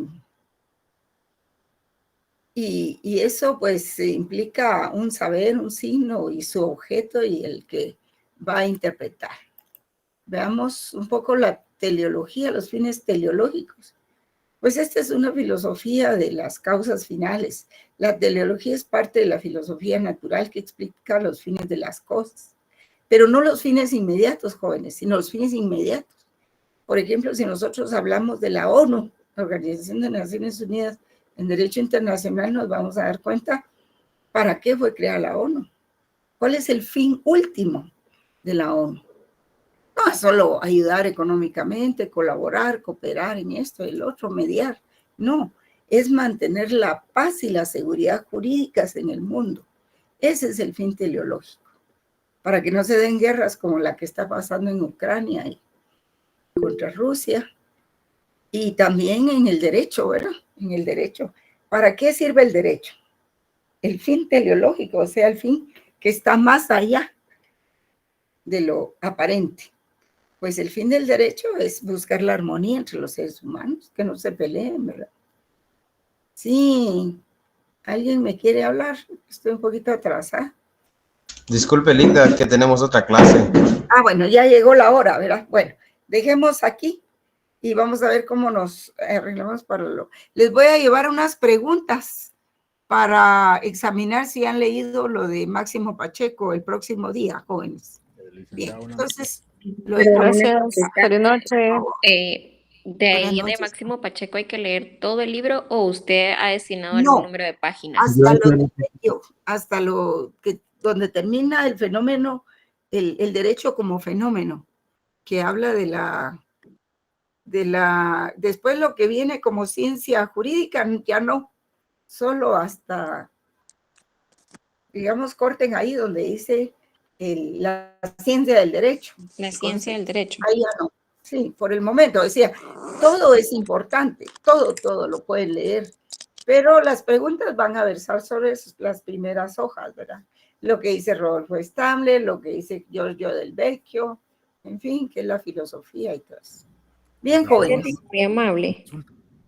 eso pues implica un saber, un signo y su objeto y el que va a interpretar. Veamos un poco la teleología, los fines teleológicos. Pues esta es una filosofía de las causas finales. La teleología es parte de la filosofía natural que explica los fines de las cosas, pero no los fines inmediatos, jóvenes, sino los fines inmediatos. Por ejemplo, si nosotros hablamos de la ONU, la Organización de Naciones Unidas en Derecho Internacional, nos vamos a dar cuenta para qué fue creada la ONU. ¿Cuál es el fin último de la ONU? No es solo ayudar económicamente, colaborar, cooperar en esto, el otro, mediar. No, es mantener la paz y la seguridad jurídicas en el mundo. Ese es el fin teleológico. Para que no se den guerras como la que está pasando en Ucrania y contra Rusia. Y también en el derecho, ¿verdad? En el derecho. ¿Para qué sirve el derecho? El fin teleológico, o sea, el fin que está más allá de lo aparente. Pues el fin del derecho es buscar la armonía entre los seres humanos, que no se peleen, ¿verdad? Sí, ¿alguien me quiere hablar? Estoy un poquito atrasada. Disculpe, Linda, que tenemos otra clase. Ah, bueno, ya llegó la hora, ¿verdad? Bueno, dejemos aquí y vamos a ver cómo nos arreglamos para lo... Les voy a llevar unas preguntas para examinar si han leído lo de Máximo Pacheco el próximo día, jóvenes. Bien, entonces... Gracias, buenas noches. De ahí de Máximo Pacheco hay que leer todo el libro o usted ha destinado algún número de páginas. Hasta lo que donde termina el fenómeno, el derecho como fenómeno, que habla de la después lo que viene como ciencia jurídica, ya no, solo hasta digamos, corten ahí donde dice la ciencia del derecho. La ciencia del derecho. Ahí ya no. Sí, por el momento, decía, todo es importante, todo lo pueden leer, pero las preguntas van a versar sobre las primeras hojas, ¿verdad? Lo que dice Rodolfo Stamler, lo que dice Giorgio del Vecchio, en fin, que es la filosofía y todo eso. Bien, jóvenes. Muy amable.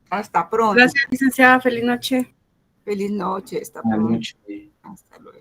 Hasta pronto. Gracias, licenciada. Feliz noche. Feliz noche. Hasta Buenas pronto. noches. Hasta luego.